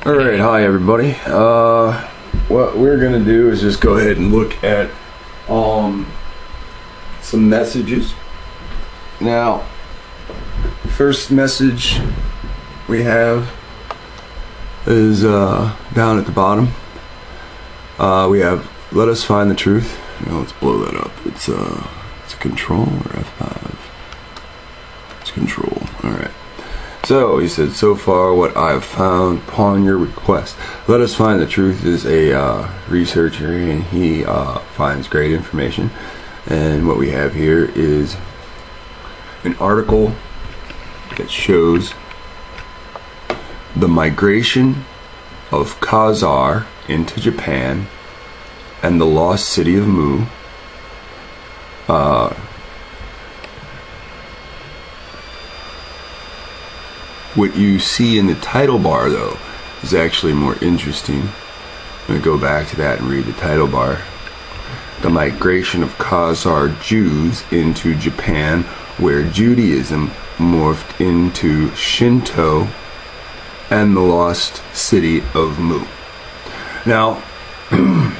Alright, hi everybody. What we're gonna do is just go ahead and look at some messages. Now, first message we have is down at the bottom. We have "Let us find the truth." Now, let's blow that up. It's Control or F5. It's Control. Alright. So, he said, "So far what I have found upon your request. Let us find the truth" is a researcher, and he finds great information. And what we have here is an article that shows the migration of Khazar into Japan and the lost city of Mu. What you see in the title bar, though, is actually more interesting. I'm going to go back to that and read the title bar. The migration of Khazar Jews into Japan, where Judaism morphed into Shinto, and the lost city of Mu. Now, a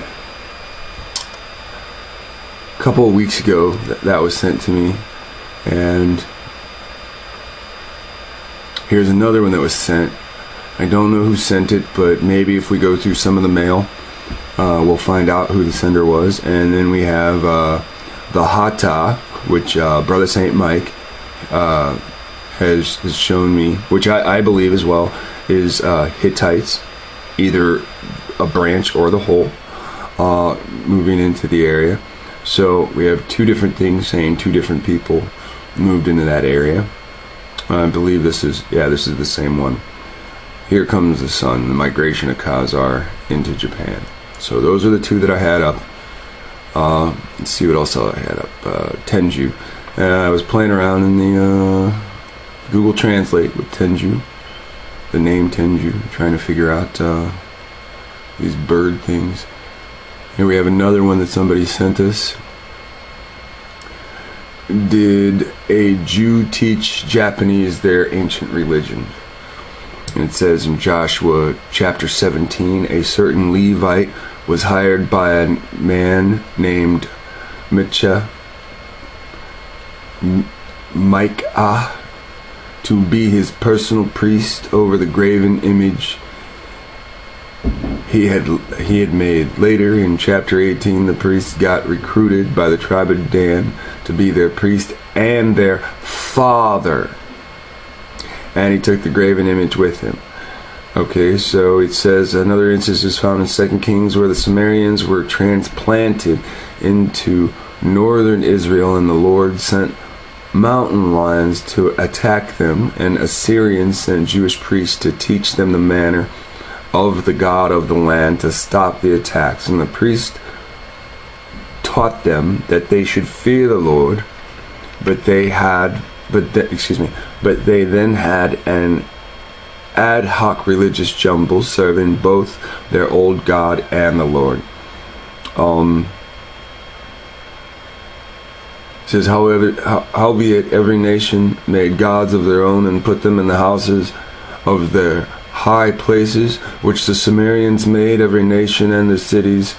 couple of weeks ago, that was sent to me, and here's another one that was sent. I don't know who sent it, but maybe if we go through some of the mail, we'll find out who the sender was. And then we have the Hata, which Brother Saint Mike has shown me, which I believe as well is Hittites, either a branch or the whole, moving into the area. So we have two different things saying two different people moved into that area. I believe this is the same one. Here Comes the Sun, the migration of Khazar into Japan. So those are the two that I had up. Let's see what else I had up. Tenju. I was playing around in the Google Translate with Tenju, the name Tenju, trying to figure out these bird things. Here we have another one that somebody sent us. Did a Jew teach Japanese their ancient religion? And it says in Joshua chapter 17, a certain Levite was hired by a man named Micah to be his personal priest over the graven image he had made. Later in chapter 18, the priests got recruited by the tribe of Dan to be their priest and their father, and he took the graven image with him. Okay, so it says another instance is found in 2 Kings where the Sumerians were transplanted into northern Israel, and the Lord sent mountain lions to attack them, and Assyrians sent Jewish priests to teach them the manner of the God of the land to stop the attacks. And the priest taught them that they should fear the Lord, but they then had an ad hoc religious jumble serving both their old God and the Lord. It says, howbeit every nation made gods of their own and put them in the houses of their high places, which the Sumerians made, every nation and the cities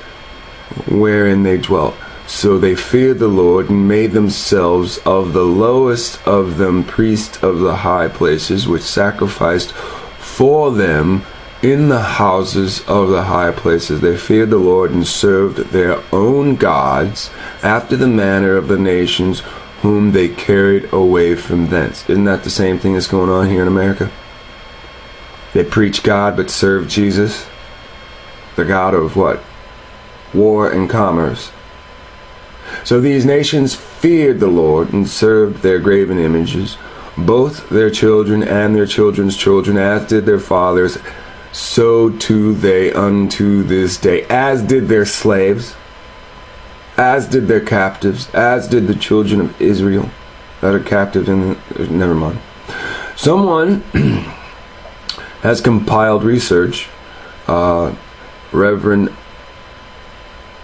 wherein they dwelt. So they feared the Lord and made themselves of the lowest of them priests of the high places, which sacrificed for them in the houses of the high places. They feared the Lord and served their own gods after the manner of the nations whom they carried away from thence. Isn't that the same thing that's going on here in America? They preach God but serve Jesus, the God of what? War and commerce. So these nations feared the Lord and served their graven images, both their children and their children's children, as did their fathers, so too they unto this day, as did their slaves, as did their captives, as did the children of Israel that are captive in the, never mind. Someone has compiled research, Reverend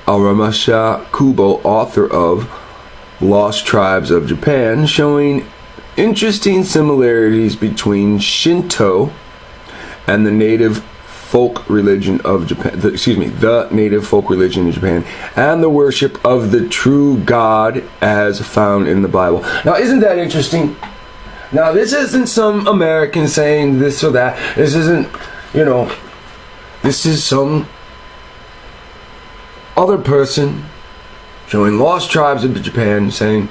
Aramasha Kubo, author of Lost Tribes of Japan, showing interesting similarities between Shinto and the native folk religion of Japan, the native folk religion of Japan, and the worship of the true God as found in the Bible. Now, isn't that interesting? Now, this isn't some American saying this or that. This isn't, this is some other person showing lost tribes of Japan saying,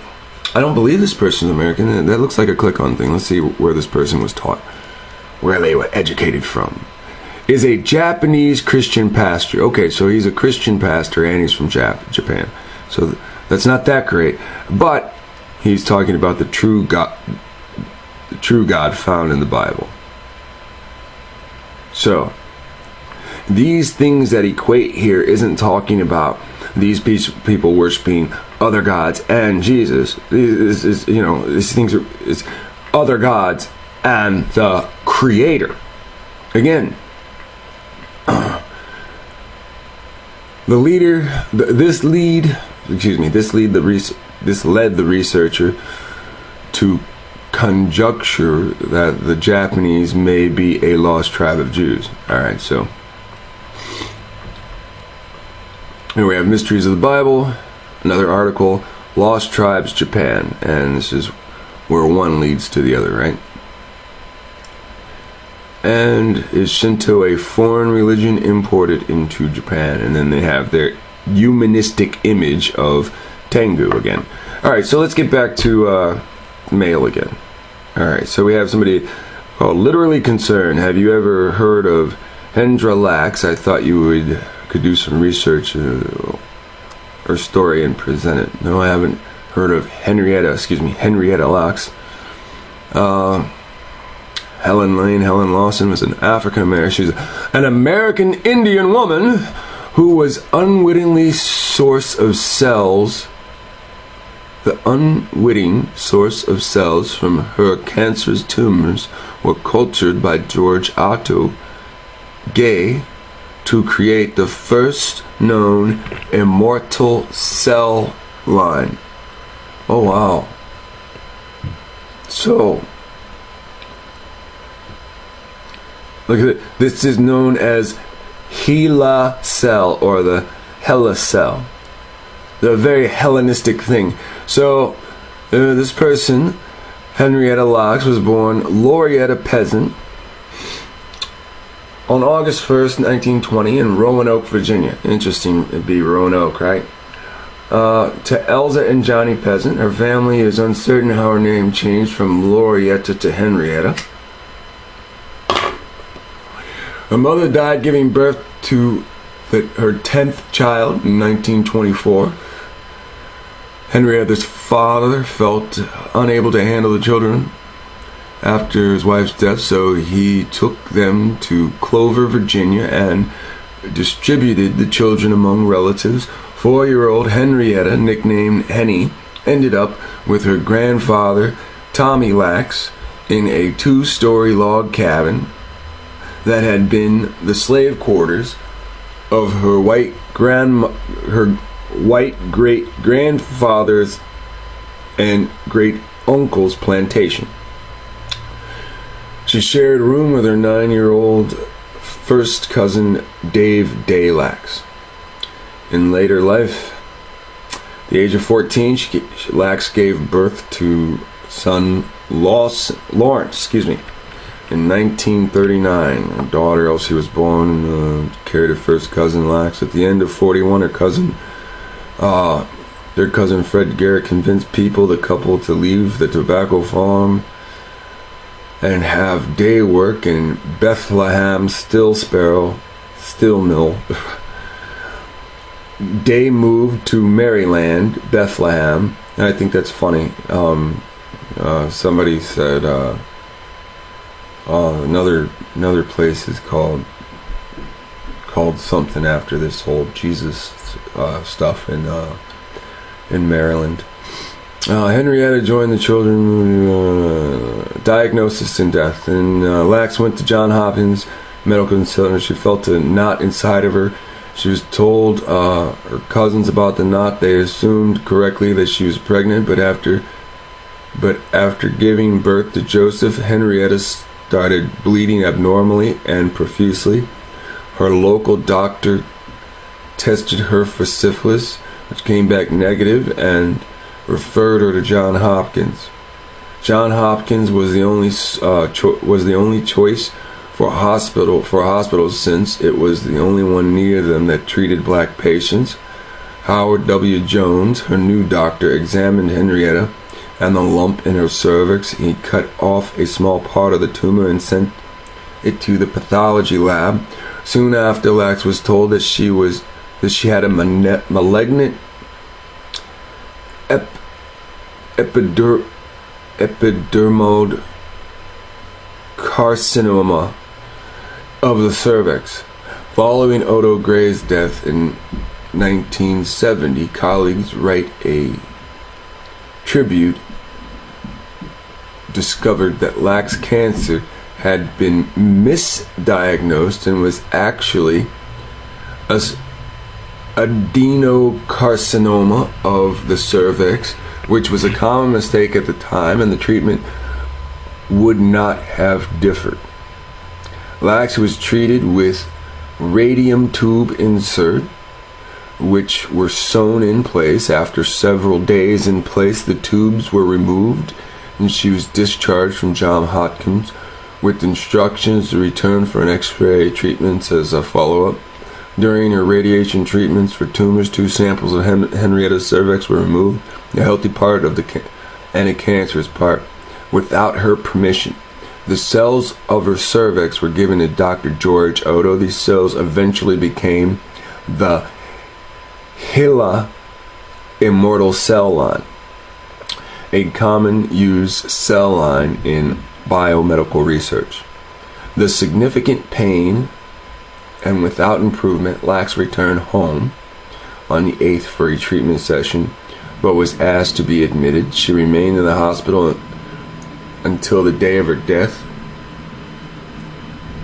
I don't believe this person's American. That looks like a click-on thing. Let's see where this person was taught, where they were educated from. Is a Japanese Christian pastor. Okay, so he's a Christian pastor and he's from Japan. So that's not that great. But he's talking about the true God found in the Bible. So these things that equate here isn't talking about these people worshiping other gods and Jesus. These things are other gods and the Creator. Again, this led the researcher to conjecture that the Japanese may be a lost tribe of Jews. Alright, so here we have Mysteries of the Bible, another article, Lost Tribes, Japan, and this is where one leads to the other, right? And is Shinto a foreign religion imported into Japan? And then they have their humanistic image of Tengu again. Alright, so let's get back to mail again. Alright, so we have somebody called Literally Concerned. Have you ever heard of Hendra Lax? I thought you could do some research or story and present it. No, I haven't heard of Henrietta Lax. Helen Lawson was an African American. She's an American Indian woman who was unwitting source of cells. The unwitting source of cells from her cancerous tumors were cultured by George Otto Gay to create the first known immortal cell line. Oh wow. So look at it. This is known as Hela cell, or the Hela cell. The very Hellenistic thing. So this person, Henrietta Laux, was born Loretta Peasant on August 1st, 1920 in Roanoke, Virginia. Interesting, it'd be Roanoke, right? To Elza and Johnny Peasant. Her family is uncertain how her name changed from Loretta to Henrietta. Her mother died giving birth to her 10th child in 1924. Henrietta's father felt unable to handle the children after his wife's death, so he took them to Clover, Virginia, and distributed the children among relatives. 4-year-old Henrietta, nicknamed Henny, ended up with her grandfather, Tommy Lax, in a 2-story log cabin that had been the slave quarters of her white great-grandfather's and great-uncle's plantation. She shared a room with her 9-year-old first cousin, Dave Day Lax. In later life, at the age of 14, Lax gave birth to son Lawrence, in 1939. Her daughter Elsie was born, carried her first cousin Lax. At the end of 41, their cousin Fred Garrett convinced the couple to leave the tobacco farm and have day work in Bethlehem steel mill. Day moved to Maryland, Bethlehem. And I think that's funny. Somebody said another place is called something after this whole Jesus stuff in Maryland. Henrietta joined the children, diagnosis and death, and Lax went to Johns Hopkins Medical Center. She felt a knot inside of her. She was told her cousins about the knot. They assumed correctly that she was pregnant, but after giving birth to Joseph, Henrietta started bleeding abnormally and profusely. Her local doctor tested her for syphilis, which came back negative, and referred her to Johns Hopkins. Johns Hopkins was the only choice for a hospital since it was the only one near them that treated black patients. Howard W. Jones, her new doctor, examined Henrietta and the lump in her cervix. He cut off a small part of the tumor and sent it to the pathology lab. Soon after, Lex was told that she had a malignant epidermoid carcinoma of the cervix. Following Odo Gray's death in 1970, colleagues write a tribute discovered that Lex cancer had been misdiagnosed and was actually adenocarcinoma of the cervix, which was a common mistake at the time, and the treatment would not have differed. Lex was treated with radium tube insert, which were sewn in place. After several days in place, the tubes were removed, and she was discharged from Johns Hopkins with instructions to return for an X-ray treatments as a follow-up. During her radiation treatments for tumors, 2 samples of Henrietta's cervix were removed, a healthy part of and a cancerous part, without her permission. The cells of her cervix were given to Dr. George Odo. These cells eventually became the HeLa immortal cell line, a common use cell line in biomedical research. The significant pain and without improvement, Lex returned home on the 8th for a treatment session, but was asked to be admitted. She remained in the hospital until the day of her death.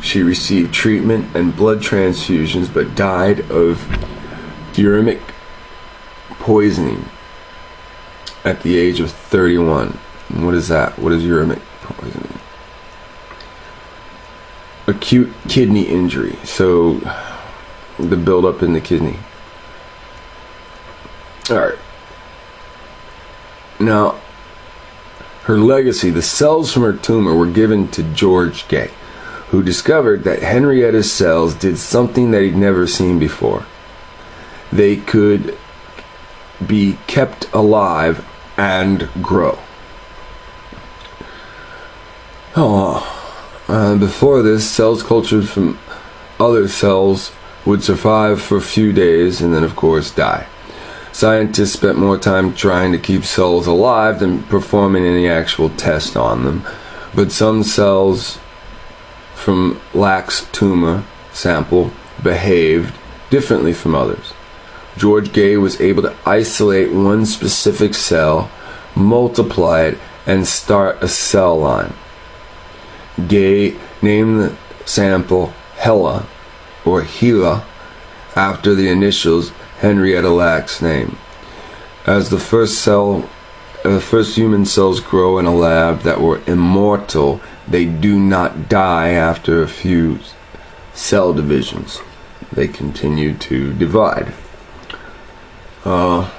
She received treatment and blood transfusions, but died of uremic poisoning at the age of 31. And what is that? What is uremic poisoning? Acute kidney injury, so the buildup in the kidney. Alright. Now, her legacy: the cells from her tumor were given to George Gay, who discovered that Henrietta's cells did something that he'd never seen before. They could be kept alive and grow. Before this, cells cultured from other cells would survive for a few days and then, of course, die. Scientists spent more time trying to keep cells alive than performing any actual test on them. But some cells from Lex's tumor sample behaved differently from others. George Gay was able to isolate one specific cell, multiply it, and start a cell line. Gay named the sample HeLa, or HeLa, after the initials Henrietta Lex's name. As the first human cells grow in a lab that were immortal, they do not die after a few cell divisions. They continue to divide. So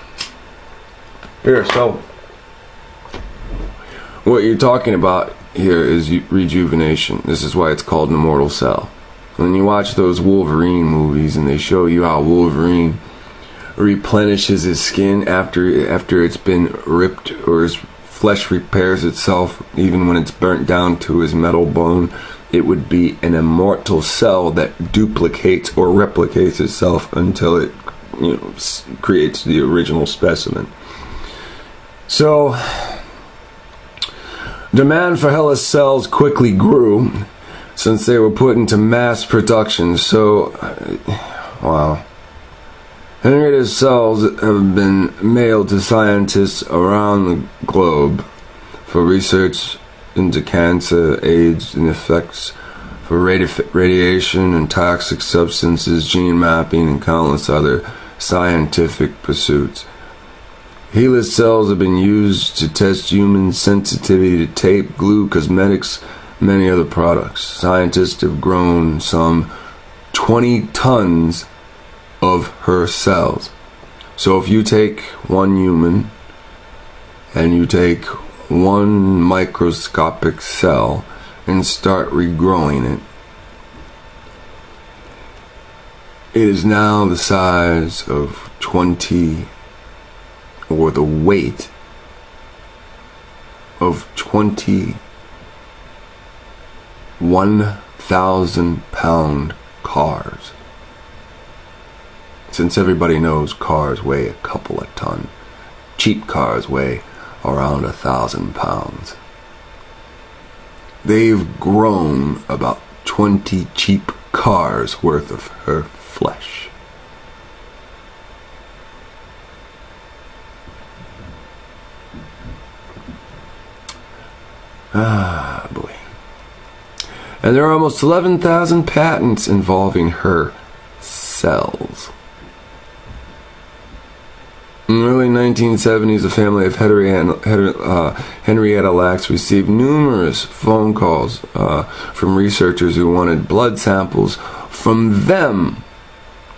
what you're talking about here is rejuvenation. This is why it's called an immortal cell. When you watch those Wolverine movies and they show you how Wolverine replenishes his skin after it's been ripped, or his flesh repairs itself even when it's burnt down to his metal bone, it would be an immortal cell that duplicates or replicates itself until it creates the original specimen. So demand for HeLa's cells quickly grew since they were put into mass production. So wow. Henrietta's cells have been mailed to scientists around the globe for research into cancer, AIDS, and effects for radiation and toxic substances, gene mapping, and countless other scientific pursuits. HeLa's cells have been used to test human sensitivity to tape, glue, cosmetics, many other products. Scientists have grown some 20 tons of her cells. So if you take one human and you take one microscopic cell and start regrowing it, it is now the size of 20, or the weight of 1,000-pound cars. Since everybody knows cars weigh a couple of ton, cheap cars weigh around 1,000 pounds. They've grown about 20 cheap cars worth of her flesh. Ah, boy. And there are almost 11,000 patents involving her cells. In the early 1970s, the family of Henrietta Lacks received numerous phone calls from researchers who wanted blood samples from them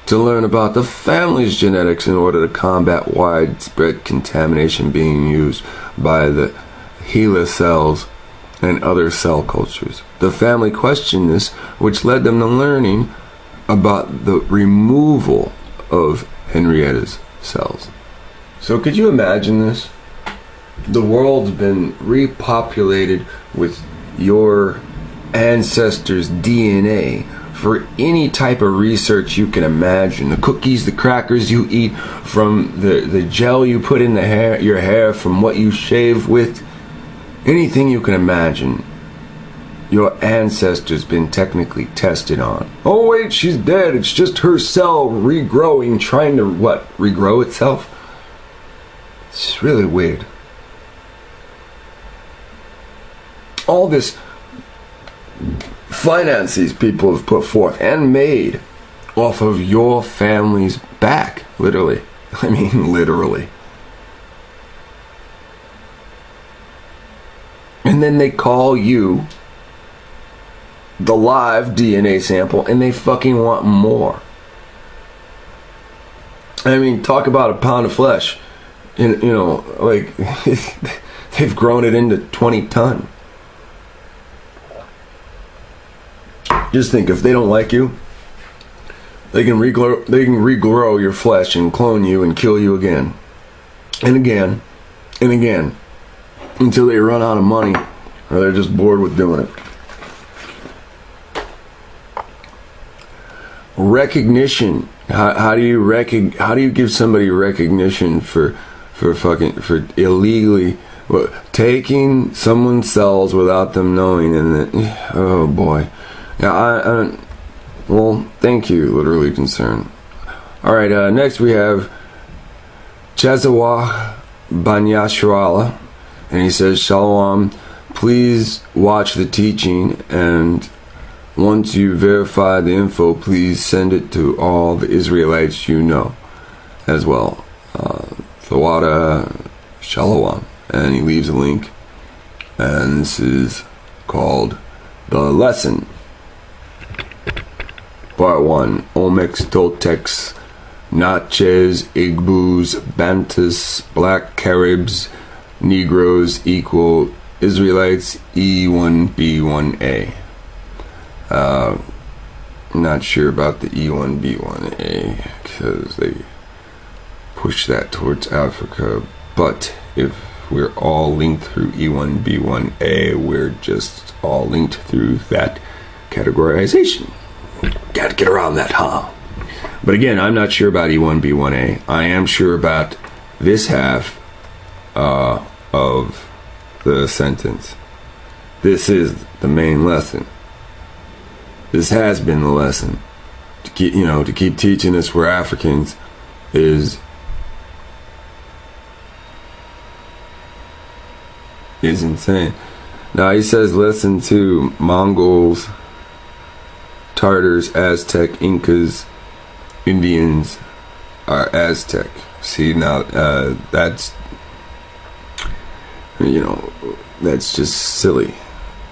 to learn about the family's genetics in order to combat widespread contamination being used by the HeLa cells and other cell cultures. The family questioned this, which led them to learning about the removal of Henrietta's cells. So could you imagine this? The world's been repopulated with your ancestors' DNA for any type of research you can imagine. The cookies, the crackers you eat, from the gel you put in your hair, from what you shave with, anything you can imagine, your ancestors been technically tested on. Oh wait, she's dead. It's just her cell regrowing, trying to what? Regrow itself? It's really weird. All this finance these people have put forth and made off of your family's back, literally. I mean, literally. And then they call you the live DNA sample and they fucking want more. I mean, talk about a pound of flesh. You know, like, they've grown it into 20 ton. Just think, if they don't like you, they can regrow your flesh and clone you and kill you again. And again. And again. Until they run out of money, or they're just bored with doing it. Recognition. How do you give somebody recognition for illegally taking someone's cells without them knowing? And oh boy. Yeah, well, thank you, literally concerned. All right, next we have Chazawa Banyashrala. And he says, Shalom, please watch the teaching, and once you verify the info, please send it to all the Israelites you know as well. Thawada Shalom. And he leaves a link. And this is called The Lesson. Part 1. Olmecs, Toltecs, Natchez, Igbus, Bantus, Black Caribs, Negroes equal Israelites E1B1A. I'm not sure about the E1B1A because they push that towards Africa, but if we're all linked through E1B1A, we're just all linked through that categorization. Gotta get around that, huh? But again, I'm not sure about E1B1A. I am sure about this half of the sentence. This is the main lesson. This has been the lesson. To keep teaching us we're Africans is insane. Now he says listen to Mongols, Tartars, Aztec, Incas, Indians are Aztec. See, now that's just silly,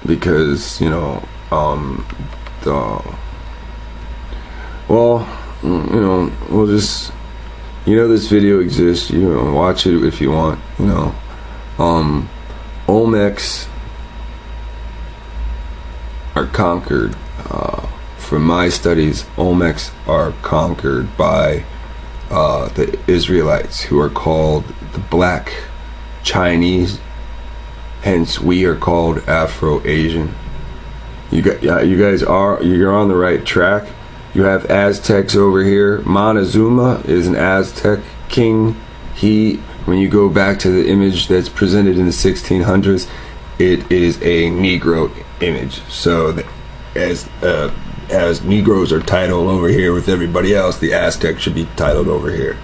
because Well, we'll just, this video exists. Watch it if you want. Olmecs are conquered. From my studies, Olmecs are conquered by the Israelites, who are called the Black Chinese. Hence, we are called Afro-Asian. You're on the right track. You have Aztecs over here. Montezuma is an Aztec king. When you go back to the image that's presented in the 1600s, it is a Negro image. So as Negroes are titled over here with everybody else, the Aztec should be titled over here.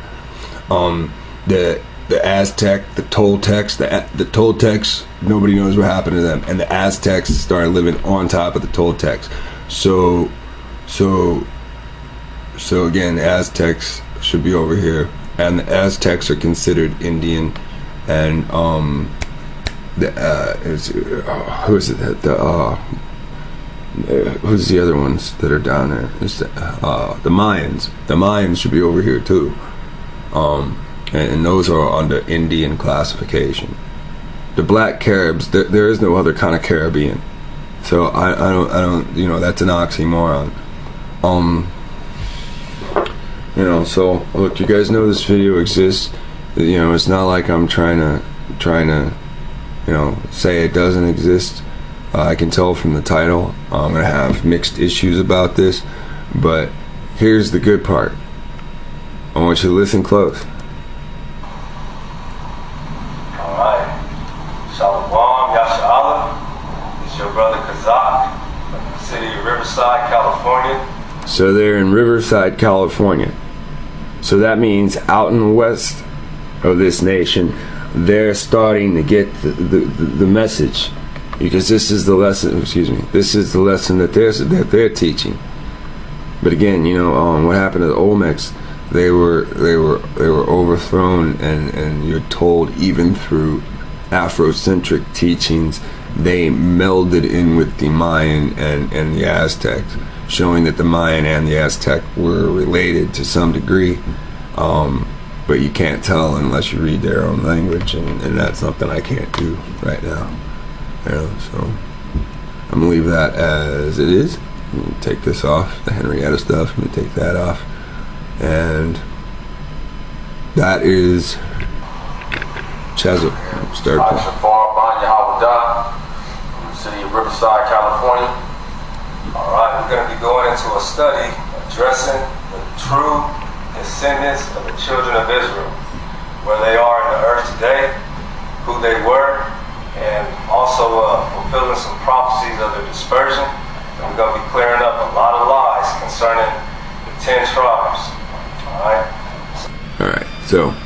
The Aztec, the Toltecs, nobody knows what happened to them, and the Aztecs started living on top of the Toltecs. So again, the Aztecs should be over here, and the Aztecs are considered Indian, and who's the other ones that are down there? It's the Mayans. The Mayans should be over here too. And those are under Indian classification. The Black Caribs, there is no other kind of Caribbean. So I don't, that's an oxymoron. So look, you guys know this video exists. It's not like I'm trying to, say it doesn't exist. I can tell from the title. I'm gonna have mixed issues about this, but here's the good part. I want you to listen close. California. So they're in Riverside, California. So that means out in the west of this nation, they're starting to get the message, because this is the lesson. This is the lesson that they're teaching. But again, what happened to the Olmecs? They were overthrown, and you're told even through Afrocentric teachings, they melded in with the Mayan and the Aztecs, showing that the Mayan and the Aztec were related to some degree, but you can't tell unless you read their own language, and that's something I can't do right now. So I'm gonna leave that as it is. Take this off, the Henrietta stuff. I'm gonna take that off, and that is Chazza. Start. City of Riverside, California. Alright, we're going to be going into a study addressing the true descendants of the children of Israel, where they are in the earth today, who they were, and also fulfilling some prophecies of their dispersion. And we're going to be clearing up a lot of lies concerning the 10 tribes. Alright, so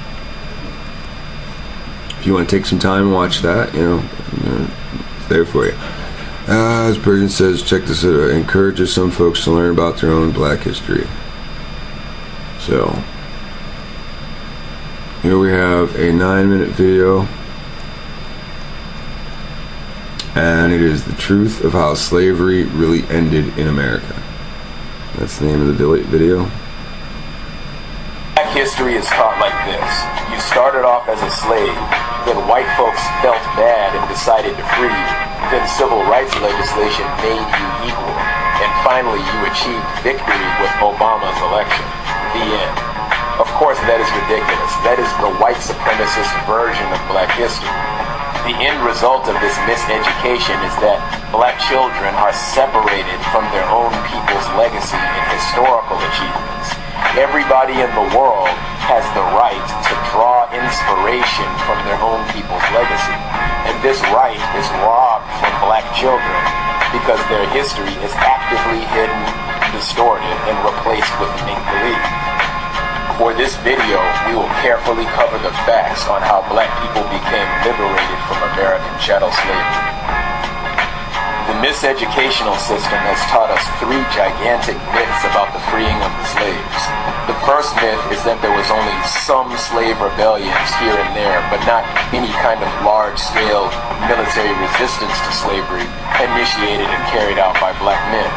if you want to take some time and watch that, it's there for you. As Persian says, check this out. Encourages some folks to learn about their own black history. So here we have a 9-minute video, and it is the truth of how slavery really ended in America. That's the name of the video. Black history is taught like this. You started off as a slave, then white folks felt bad and decided to free you. Then civil rights legislation made you equal. And finally you achieved victory with Obama's election. The end. Of course that is ridiculous. That is the white supremacist version of black history. The end result of this miseducation is that black children are separated from their own people's legacy and historical achievements. Everybody in the world has the right to draw inspiration from their own people's legacy. And this right is robbed from black children because their history is actively hidden, distorted, and replaced with make-believe. For this video, we will carefully cover the facts on how black people became liberated from American chattel slavery. The miseducational system has taught us 3 gigantic myths about the freeing of the slaves. The first myth is that there was only some slave rebellions here and there, but not any kind of large-scale military resistance to slavery initiated and carried out by black men.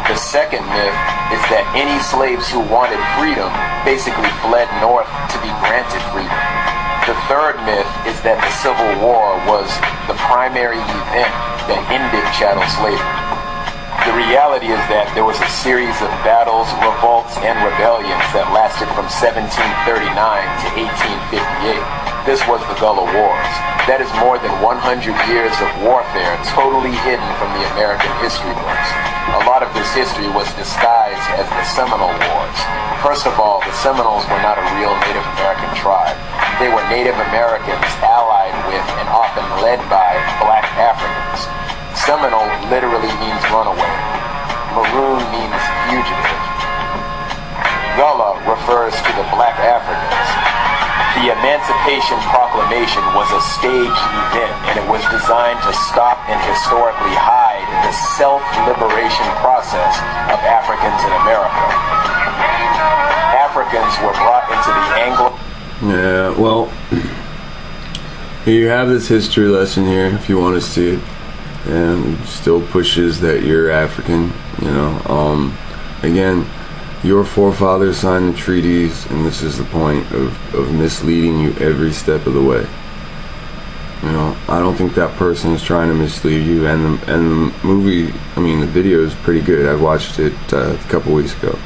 The second myth is that any slaves who wanted freedom basically fled north to be granted freedom. The third myth is that the Civil War was the primary event that ended chattel slavery. The reality is that there was a series of battles, revolts, and rebellions that lasted from 1739 to 1858. This was the Gullah Wars. That is more than 100 years of warfare totally hidden from the American history books. A lot of this history was disguised as the Seminole Wars. First of all, the Seminoles were not a real Native American tribe. They were Native Americans allied with and often led by black Africans. Seminole literally means runaway. Maroon means fugitive. Gullah refers to the black Africans. The Emancipation Proclamation was a staged event, and it was designed to stop and historically hide the self-liberation process of Africans in America. Africans were brought into the Anglo... Yeah, well, here you have this history lesson here, if you want to see it. And still pushes that you're African, you know. Again, your forefathers signed the treaties, and this is the point of misleading you every step of the way. You know, I don't think that person is trying to mislead you, and the movie, I mean, the video is pretty good. I watched it a couple weeks ago.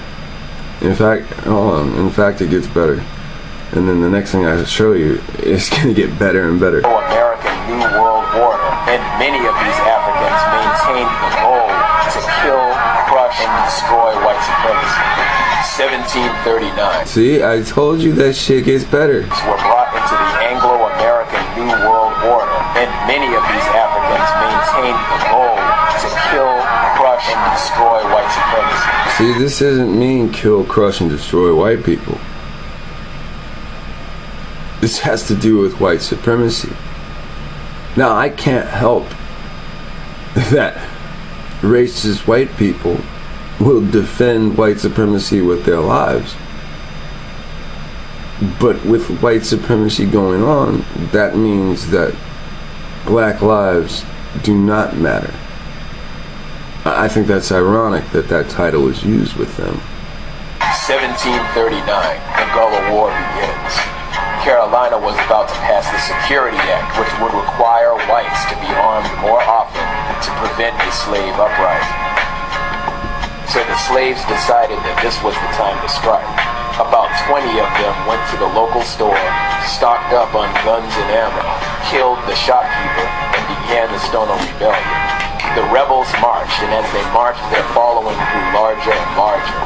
In fact, it gets better. And then the next thing I show you, it's going to get better and better. American New World Order, and many of these Africans maintained the goal to kill, crush, and destroy white supremacy. 1739. See, I told you that shit gets better. Were brought into the Anglo-American New World Order, and many of these Africans maintained the goal to kill, crush, and destroy white supremacy. See, this doesn't mean kill, crush, and destroy white people. This has to do with white supremacy. Now, I can't help that racist white people will defend white supremacy with their lives. But with white supremacy going on, that means that black lives do not matter. I think that's ironic that that title is used with them. 1739, the Gullah War begins. Carolina was about to pass the Security Act, which would require whites to be armed more often to prevent a slave uprising. So the slaves decided that this was the time to strike. About 20 of them went to the local store, stocked up on guns and ammo, killed the shopkeeper, and began the Stono Rebellion. The rebels marched, and as they marched, their following grew larger and larger.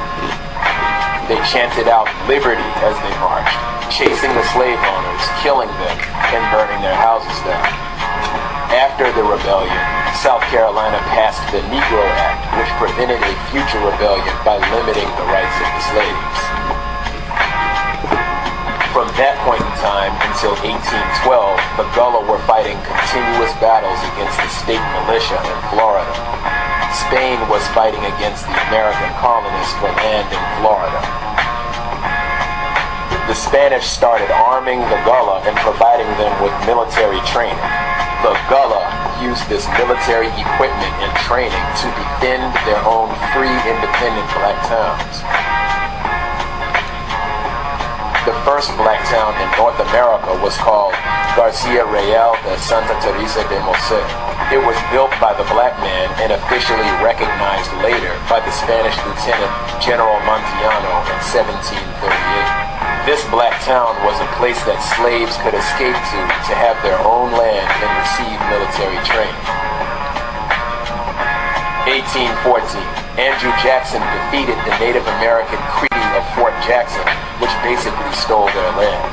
They chanted out liberty as they marched, chasing the slave owners, killing them, and burning their houses down. After the rebellion, South Carolina passed the Negro Act, which prevented a future rebellion by limiting the rights of the slaves. From that point in time until 1812, the Gullah were fighting continuous battles against the state militia in Florida. Spain was fighting against the American colonists for land in Florida. The Spanish started arming the Gullah and providing them with military training. The Gullah used this military equipment and training to defend their own free, independent black towns. The first black town in North America was called Garcia Real de Santa Teresa de Mose. It was built by the black man and officially recognized later by the Spanish Lieutenant General Montillano in 1738. This black town was a place that slaves could escape to have their own land and receive military training. 1814, Andrew Jackson defeated the Native American Cree of Fort Jackson, which basically stole their land.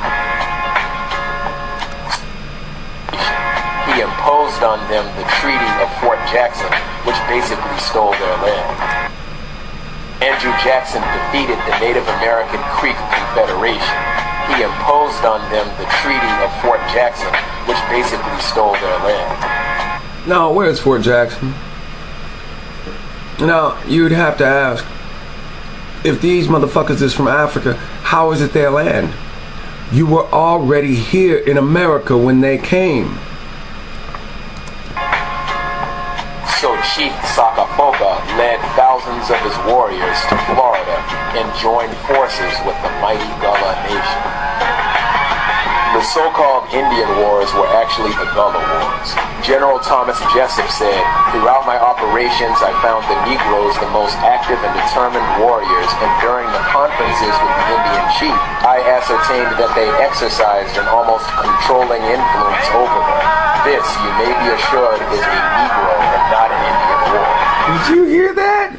He imposed on them the Treaty of Fort Jackson, which basically stole their land. Andrew Jackson defeated the Native American Creek Confederation. He imposed on them the Treaty of Fort Jackson, which basically stole their land. Now, where's Fort Jackson? Now, you'd have to ask, if these motherfuckers is from Africa, how is it their land? You were already here in America when they came. So Chief Saka Foca led thousands of his warriors to Florida and joined forces with the mighty Gullah Nation. The so-called Indian Wars were actually the Gullah Wars. General Thomas Jessup said, "Throughout my operations, I found the Negroes the most active and determined warriors, and during the conferences with the Indian chief, I ascertained that they exercised an almost controlling influence over them. This, you may be assured, is a Negro and not an Indian war." Did you hear that?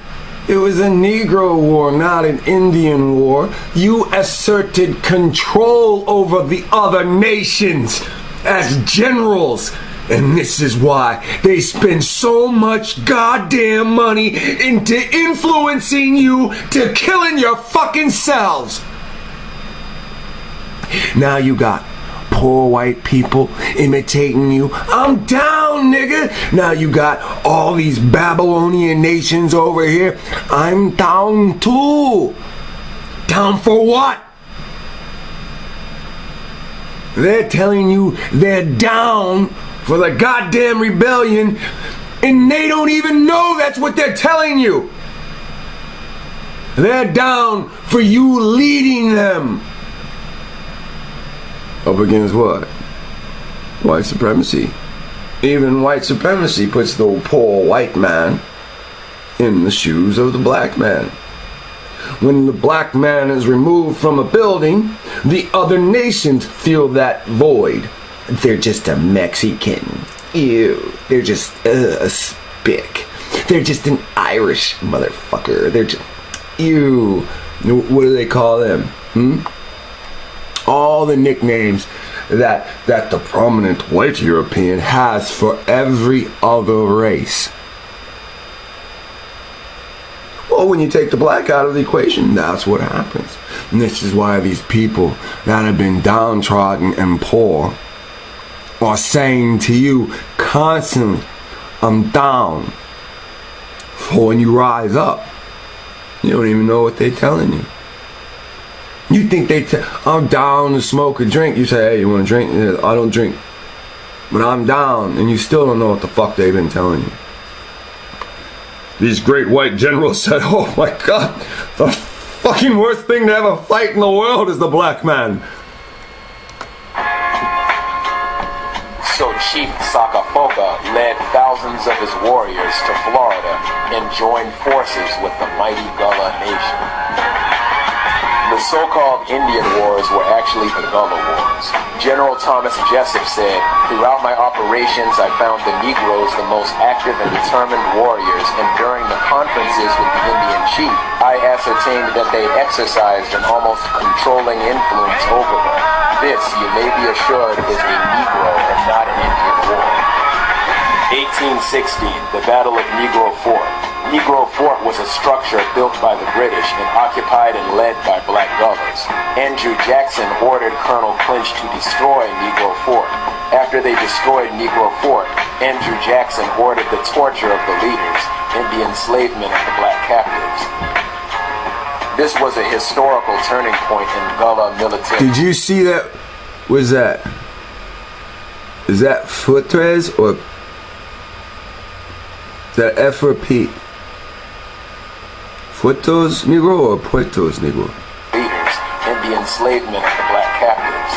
It was a Negro war, not an Indian war. You asserted control over the other nations as generals. And this is why they spend so much goddamn money into influencing you to killing your fucking selves. Now you got poor white people imitating you. I'm down, nigga. Now you got all these Babylonian nations over here. I'm down too. Down for what? They're telling you they're down for the goddamn rebellion, and they don't even know that's what they're telling you. They're down for you leading them. Up against what? White supremacy. Even white supremacy puts the poor white man in the shoes of the black man. When the black man is removed from a building, the other nations feel that void. They're just a Mexican. Ew. They're just a spick. They're just an Irish motherfucker. They're just... Ew. What do they call them? All the nicknames that the prominent white European has for every other race. Well, when you take the black out of the equation, that's what happens. And this is why these people that have been downtrodden and poor are saying to you constantly, I'm down. For when you rise up, you don't even know what they're telling you. You think I'm down to smoke or drink. You say, hey, you want to drink? Yeah, I don't drink. But I'm down. And you still don't know what the fuck they've been telling you. These great white generals said, oh my God, the fucking worst thing to ever fight in the world is the black man. So Chief Sakafoka led thousands of his warriors to Florida and joined forces with the mighty Gullah Nation. The so-called Indian Wars were actually the Gullah Wars. General Thomas Jessup said, throughout my operations I found the Negroes the most active and determined warriors, and during the conferences with the Indian chief, I ascertained that they exercised an almost controlling influence over them. This, you may be assured, is a Negro and not an Indian war. 1816, the Battle of Negro Fort. Negro Fort was a structure built by the British and occupied and led by black Gullahs. Andrew Jackson ordered Colonel Clinch to destroy Negro Fort. After they destroyed Negro Fort, Andrew Jackson ordered the torture of the leaders and the enslavement of the black captives. This was a historical turning point in Gullah military. Did you see that? What's that? Is that Fuertes or is that F or P? Puertos Negro or Puertos Negro? Leaders and the enslavement of the black captives.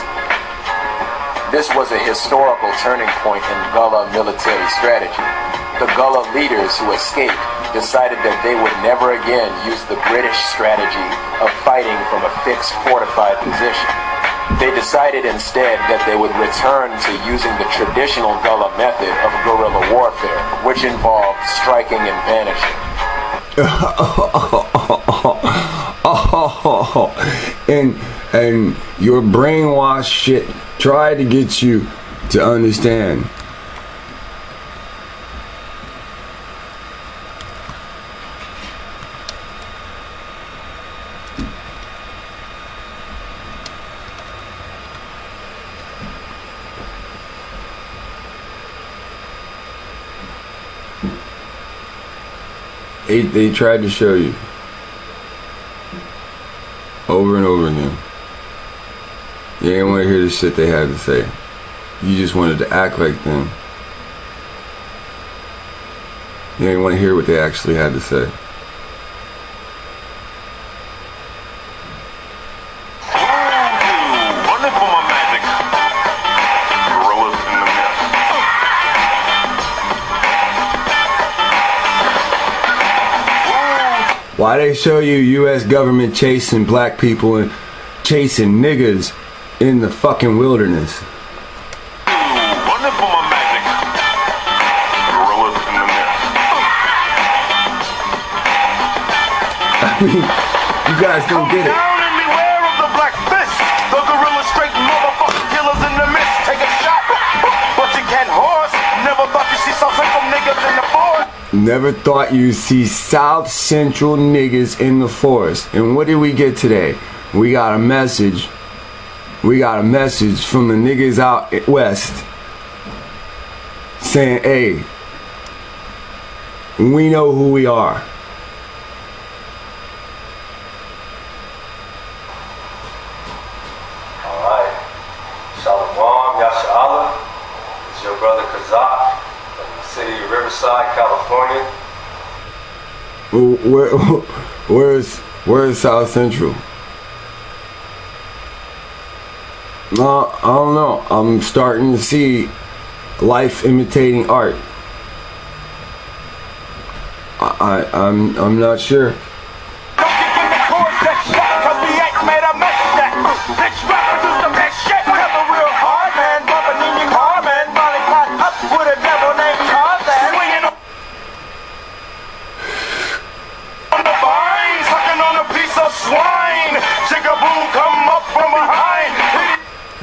This was a historical turning point in Gullah military strategy. The Gullah leaders who escaped decided that they would never again use the British strategy of fighting from a fixed fortified position. They decided instead that they would return to using the traditional Gullah method of guerrilla warfare, which involved striking and vanishing. And your brainwashed shit tried to get you to understand. They tried to show you over and over again. You didn't want to hear the shit they had to say. You just wanted to act like them. You want to hear what they actually had to say. Why they show you U.S. government chasing black people and chasing niggas in the fucking wilderness? I mean, you guys don't get it. Never thought you'd see South Central niggas in the forest. And what did we get today? We got a message. We got a message from the niggas out west saying, hey, we know who we are. Alright. Shalom, Yasha Allah. It's your brother Kazak from the city of Riverside, California. Where's South Central? No, I don't know. I'm starting to see life imitating art. I'm not sure.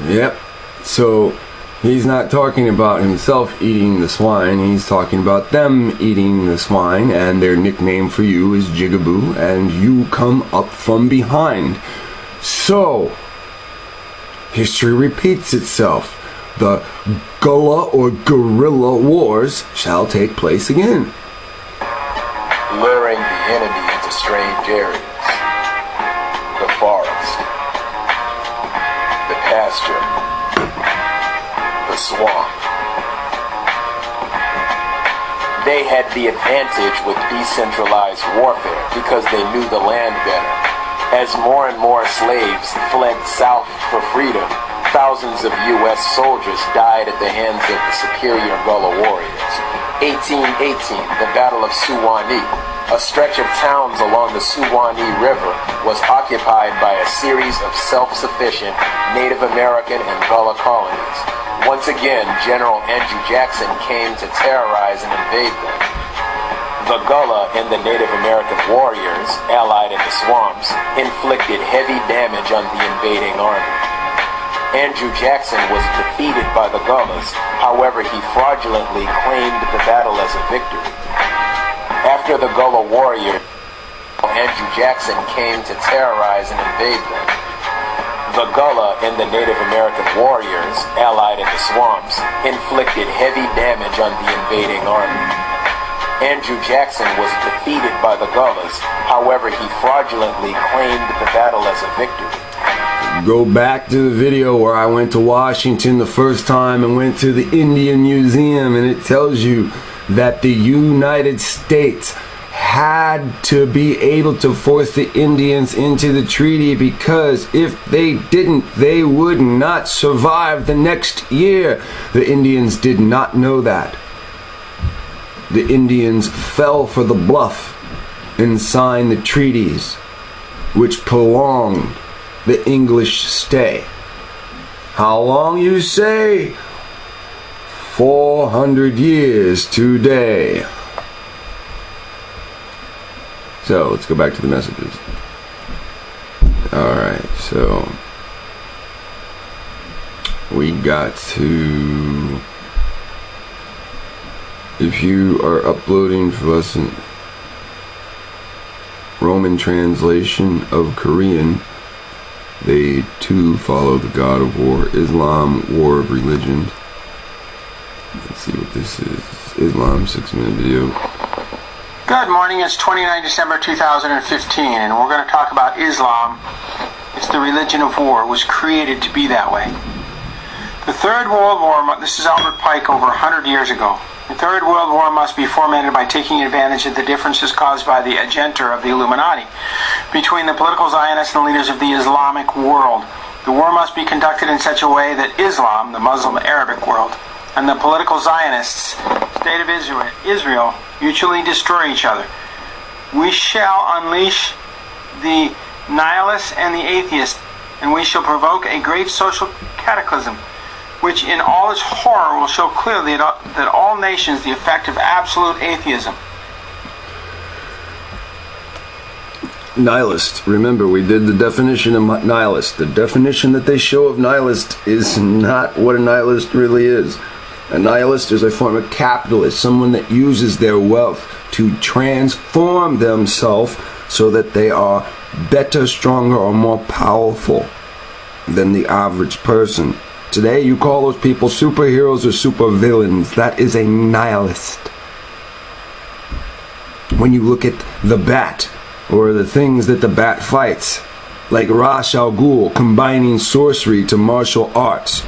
Yep. So he's not talking about himself eating the swine, he's talking about them eating the swine, and their nickname for you is Jigaboo, and you come up from behind. So history repeats itself. The Gullah or guerrilla wars shall take place again. Luring the enemy into strange areas. The forest. The pasture. The swamp. They had the advantage with decentralized warfare because they knew the land better. As more and more slaves fled south for freedom, thousands of U.S. soldiers died at the hands of the superior Gullah warriors. 1818, the Battle of Suwanee. A stretch of towns along the Suwanee River was occupied by a series of self-sufficient Native American and Gullah colonies. Once again, General Andrew Jackson came to terrorize and invade them. The Gullah and the Native American warriors, allied in the swamps, inflicted heavy damage on the invading army. Andrew Jackson was defeated by the Gullahs, however he fraudulently claimed the battle as a victory. After the Gullah warriors, Andrew Jackson came to terrorize and invade them. The Gullah and the Native American warriors, allied in the swamps, inflicted heavy damage on the invading army. Andrew Jackson was defeated by the Gullahs, however he fraudulently claimed the battle as a victory. Go back to the video where I went to Washington the first time and went to the Indian Museum, and it tells you that the United States had to be able to force the Indians into the treaty, because if they didn't, they would not survive the next year. The Indians did not know that. The Indians fell for the bluff and signed the treaties which prolonged the English stay. How long, you say? 400 years today. So let's go back to the messages. Alright, so we got to, if you are uploading for lesson Roman translation of Korean, they too follow the God of War, Islam, War of Religion. Let's see what this is. Islam 6-minute video. Good morning, it's 29 December 2015, and we're going to talk about Islam. It's the religion of war. It was created to be that way. The Third World War, this is Albert Pike over 100 years ago. The Third World War must be fomented by taking advantage of the differences caused by the agenda of the Illuminati between the political Zionists and leaders of the Islamic world. The war must be conducted in such a way that Islam, the Muslim Arabic world, and the political Zionists, state of Israel, mutually destroy each other. We shall unleash the nihilists and the atheists, and we shall provoke a great social cataclysm, which in all its horror will show clearly that all nations the effect of absolute atheism. Nihilist. Remember, we did the definition of nihilist. The definition that they show of nihilist is not what a nihilist really is. A nihilist is a form of capitalist, someone that uses their wealth to transform themselves so that they are better, stronger, or more powerful than the average person. Today, you call those people superheroes or supervillains. That is a nihilist. When you look at the bat, or the things that the bat fights, like Ra's al Ghul combining sorcery to martial arts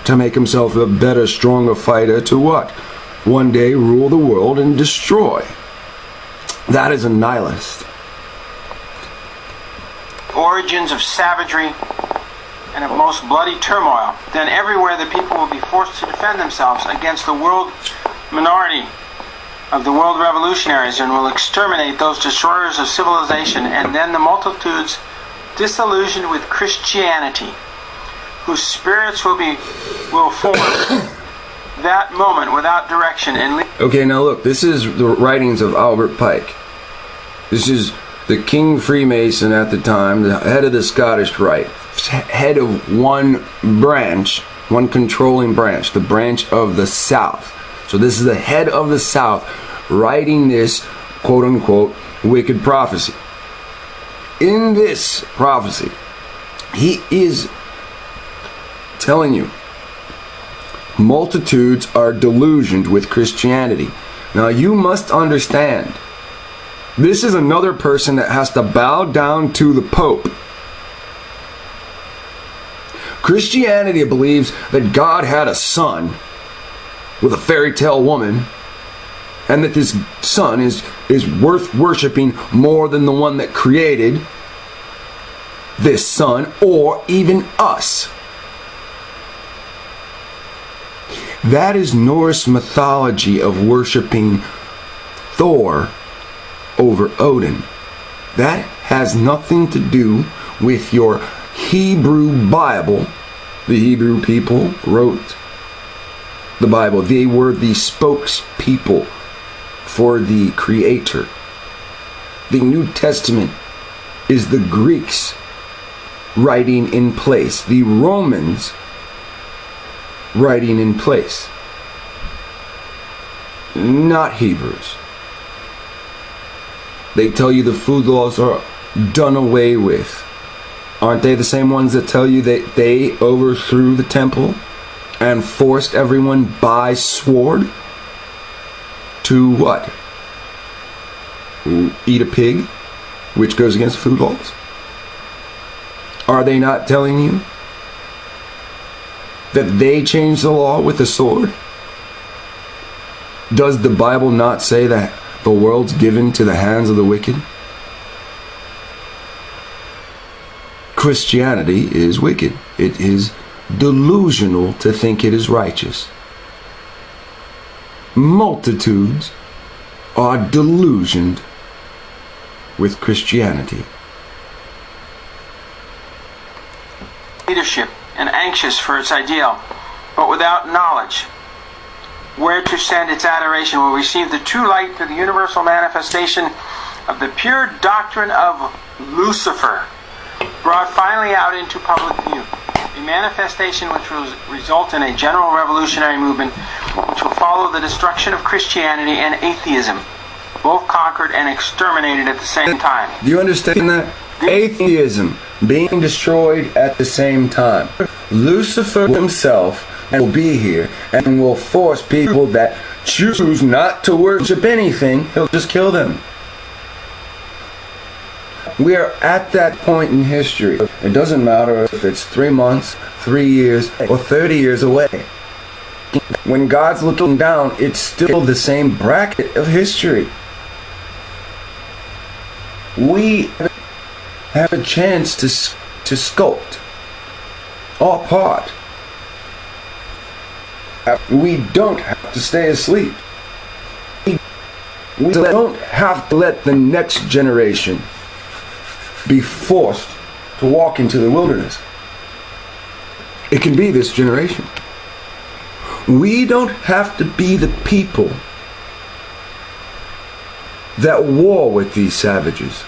to make himself a better, stronger fighter to what? One day rule the world and destroy. That is a nihilist. Origins of savagery and of most bloody turmoil, then everywhere the people will be forced to defend themselves against the world minority of the world revolutionaries and will exterminate those destroyers of civilization, and then the multitudes disillusioned with Christianity, whose spirits will form that moment without direction and Okay, now look, this is the writings of Albert Pike. This is the King Freemason at the time, the head of the Scottish Rite, head of one branch, one controlling branch, the branch of the South. So this is the head of the South writing this quote-unquote wicked prophecy. In this prophecy, he is telling you multitudes are delusioned with Christianity. Now you must understand, this is another person that has to bow down to the Pope. Christianity believes that God had a son with a fairy tale woman, and that this son is worth worshiping more than the one that created this son, or even us. That is Norse mythology of worshiping Thor over Odin. That has nothing to do with your Hebrew Bible. The Hebrew people wrote the Bible. They were the spokespeople for the Creator. The New Testament is the Greeks writing in place, the Romans writing in place, not Hebrews. They tell you the food laws are done away with. Aren't they the same ones that tell you that they overthrew the temple and forced everyone by sword to what? Eat a pig, which goes against food laws? Are they not telling you that they changed the law with the sword? Does the Bible not say that the world's given to the hands of the wicked? Christianity is wicked. It is delusional to think it is righteous. Multitudes are delusioned with Christianity. Leadership and anxious for its ideal, but without knowledge where to send its adoration, will receive the true light through the universal manifestation of the pure doctrine of Lucifer, brought finally out into public view. A manifestation which will result in a general revolutionary movement which will follow the destruction of Christianity and atheism, both conquered and exterminated at the same time. Do you understand that? Atheism being destroyed at the same time. Lucifer himself will be here and will force people that choose not to worship anything, he'll just kill them. We are at that point in history. It doesn't matter if it's 3 months, 3 years, or 30 years away. when God's looking down, it's still the same bracket of history. We have a chance to sculpt our part. We don't have to stay asleep. We don't have to let the next generation be forced to walk into the wilderness. It can be this generation. We don't have to be the people that war with these savages.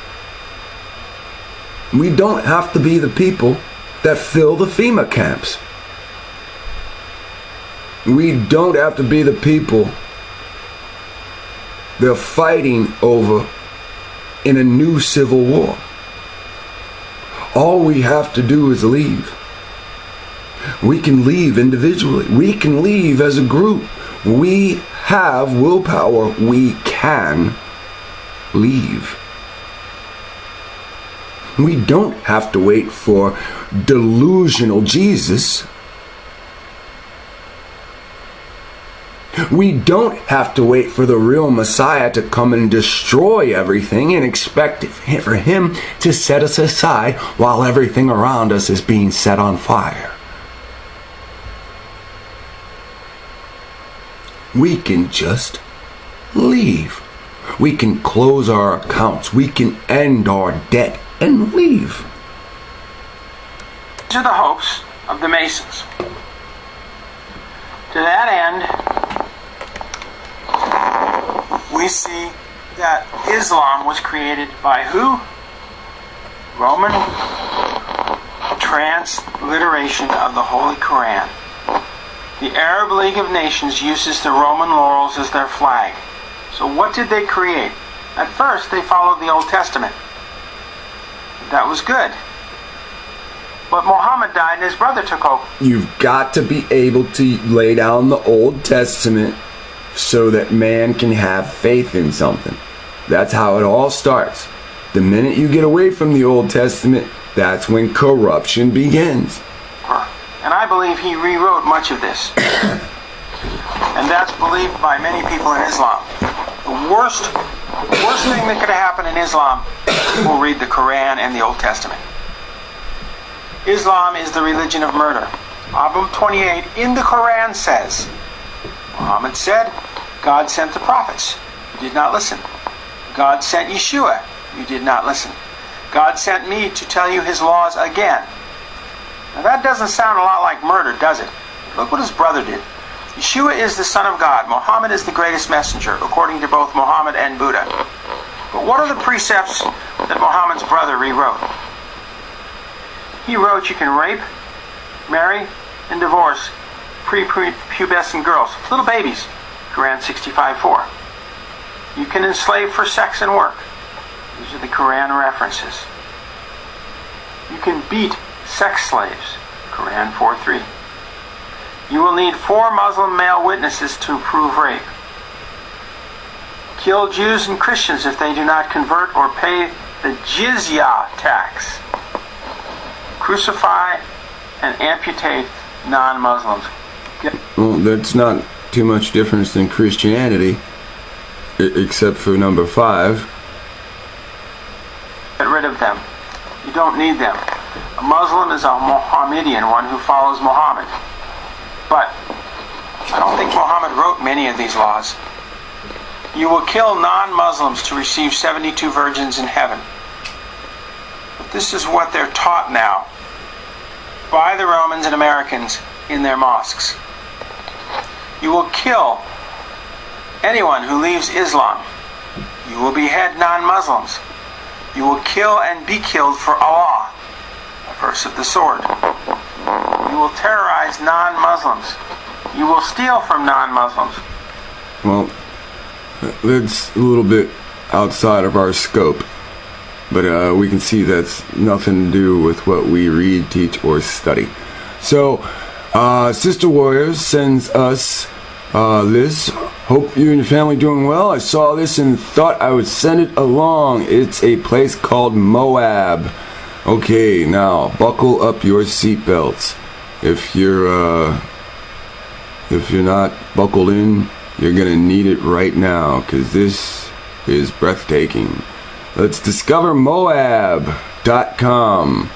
We don't have to be the people that fill the FEMA camps. We don't have to be the people they're fighting over in a new civil war. All we have to do is leave. We can leave individually. We can leave as a group. We have willpower. We can leave. We don't have to wait for delusional Jesus. We don't have to wait for the real Messiah to come and destroy everything and expect for him to set us aside while everything around us is being set on fire. We can just leave. We can close our accounts. We can end our debt and leave. These are the hopes of the Masons. To that end, we see that Islam was created by who? Roman transliteration of the Holy Quran. The Arab League of Nations uses the Roman laurels as their flag. So what did they create? At first, they followed the Old Testament. That was good. But Muhammad died and his brother took over. You've got to be able to lay down the Old Testament so that man can have faith in something. That's how it all starts. The minute you get away from the Old Testament, that's when corruption begins. And I believe he rewrote much of this. And that's believed by many people in Islam. The worst thing that could have happened in Islam, will read the Quran and the Old Testament. Islam is the religion of murder. Abum 28 in the Quran says, Muhammad said, God sent the prophets. You did not listen. God sent Yeshua. You did not listen. God sent me to tell you his laws again. Now that doesn't sound a lot like murder, does it? Look what his brother did. Yeshua is the Son of God. Muhammad is the greatest messenger, according to both Muhammad and Buddha. But what are the precepts that Muhammad's brother rewrote? He wrote you can rape, marry, and divorce prepubescent girls, little babies, Quran 65:4. You can enslave for sex and work. These are the Quran references. You can beat sex slaves, Quran 4:3. You will need 4 Muslim male witnesses to prove rape. Kill Jews and Christians if they do not convert or pay the jizya tax. Crucify and amputate non-Muslims. Well, that's not too much difference than Christianity, except for number 5. Get rid of them. You don't need them. A Muslim is a Mohammedan, one who follows Muhammad. But I don't think Muhammad wrote many of these laws. You will kill non-Muslims to receive 72 virgins in heaven. But this is what they're taught now by the Romans and Americans in their mosques. You will kill anyone who leaves Islam. You will behead non-Muslims. You will kill and be killed for Allah. A verse of the sword. You will terrorize non-Muslims. You will steal from non-Muslims. Well, that's a little bit outside of our scope. But we can see that's nothing to do with what we read, teach, or study. So, Sister Warriors sends us this. Hope you and your family doing well. I saw this and thought I would send it along. It's a place called Moab. Okay, now buckle up your seatbelts. If you're if you're not buckled in, you're gonna need it right now, because this is breathtaking. Let's discover Moab.com.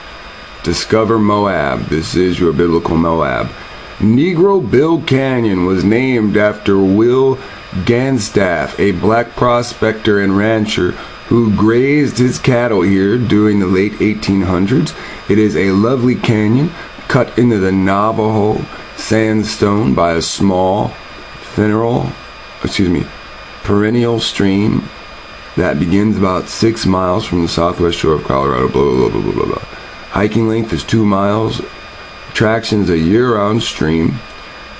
Discover Moab. This is your biblical Moab. Negro Bill Canyon was named after Will Ganstaff, a black prospector and rancher who grazed his cattle here during the late 1800s. It is a lovely canyon cut into the Navajo sandstone by a small perennial stream that begins about 6 miles from the southwest shore of Colorado. Blah, blah, blah, blah, blah, blah. Hiking length is 2 miles. Attraction is a year-round stream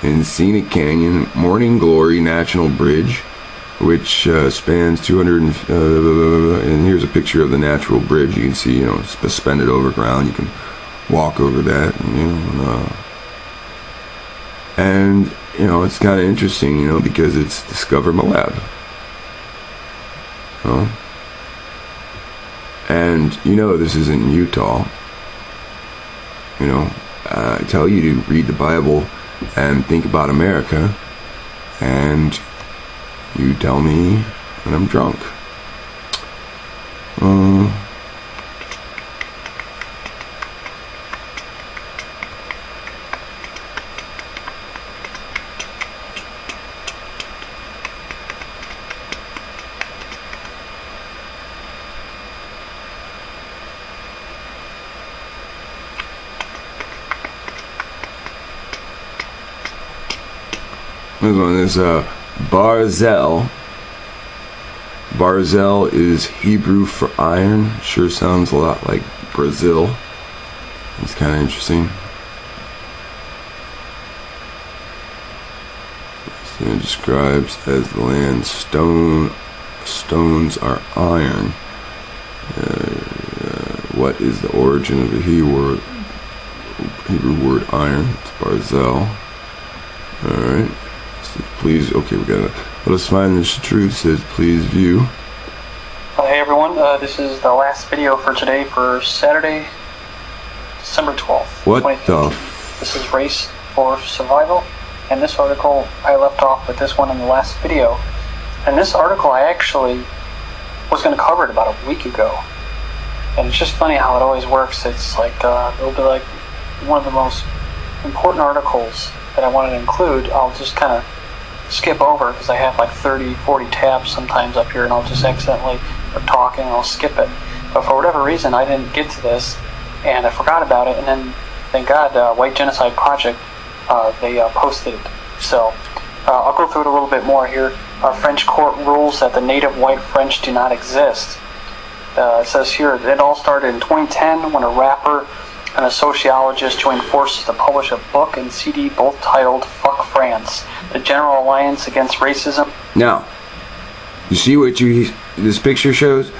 in Scenic Canyon, Morning Glory National Bridge, which spans 200 and here's a picture of the natural bridge. You can see, it's suspended over ground. You can walk over that, and it's kind of interesting, because it's Discover Moab. And this is in Utah. I tell you to read the Bible and think about America, and you tell me when I'm drunk. This one is Barzel. Barzel is Hebrew for iron. Sure sounds a lot like Brazil. It's kind of interesting. So it describes as the land stones are iron. What is the origin of the Hebrew word iron? It's Barzel. Alright. Please, okay, we gotta let us find this truth. Says please view. Hey everyone, this is the last video for today for Saturday, December 12th. What the This is Race for Survival, and this article I left off with this one in the last video. And this article I actually was going to cover it about a week ago. And it's just funny how it always works. It's like it'll be like one of the most important articles that I wanted to include. I'll just kind of skip over because I have like 30-40 tabs sometimes up here, and I'll just accidentally talk and I'll skip it. But for whatever reason I didn't get to this and I forgot about it, and then thank God White Genocide Project they posted it. So I'll go through it a little bit more here. French court rules that the native white French do not exist. It says here it all started in 2010 when a rapper and a sociologist joined forces to publish a book and CD both titled Fuck France, the General Alliance Against Racism. Now, you see what this picture shows?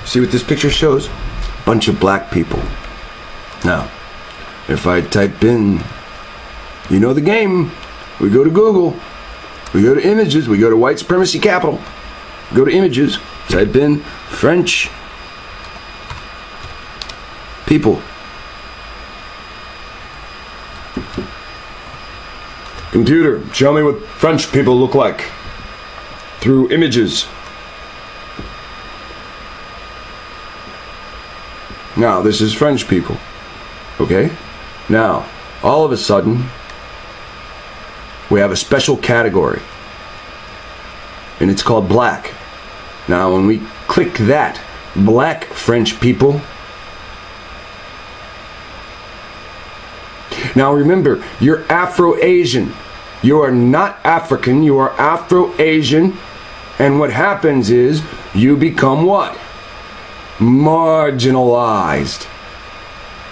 See what this picture shows? A bunch of black people. Now, if I type in, you know the game, we go to Google, we go to images, we go to white supremacy capital, we go to images, type in French people. Computer, show me what French people look like through images. Now, this is French people. Okay? Now, all of a sudden, we have a special category. And it's called black. Now, when we click that, black French people. Now remember, you're Afro-Asian. You are not African, you are Afro-Asian. And what happens is, you become what? Marginalized.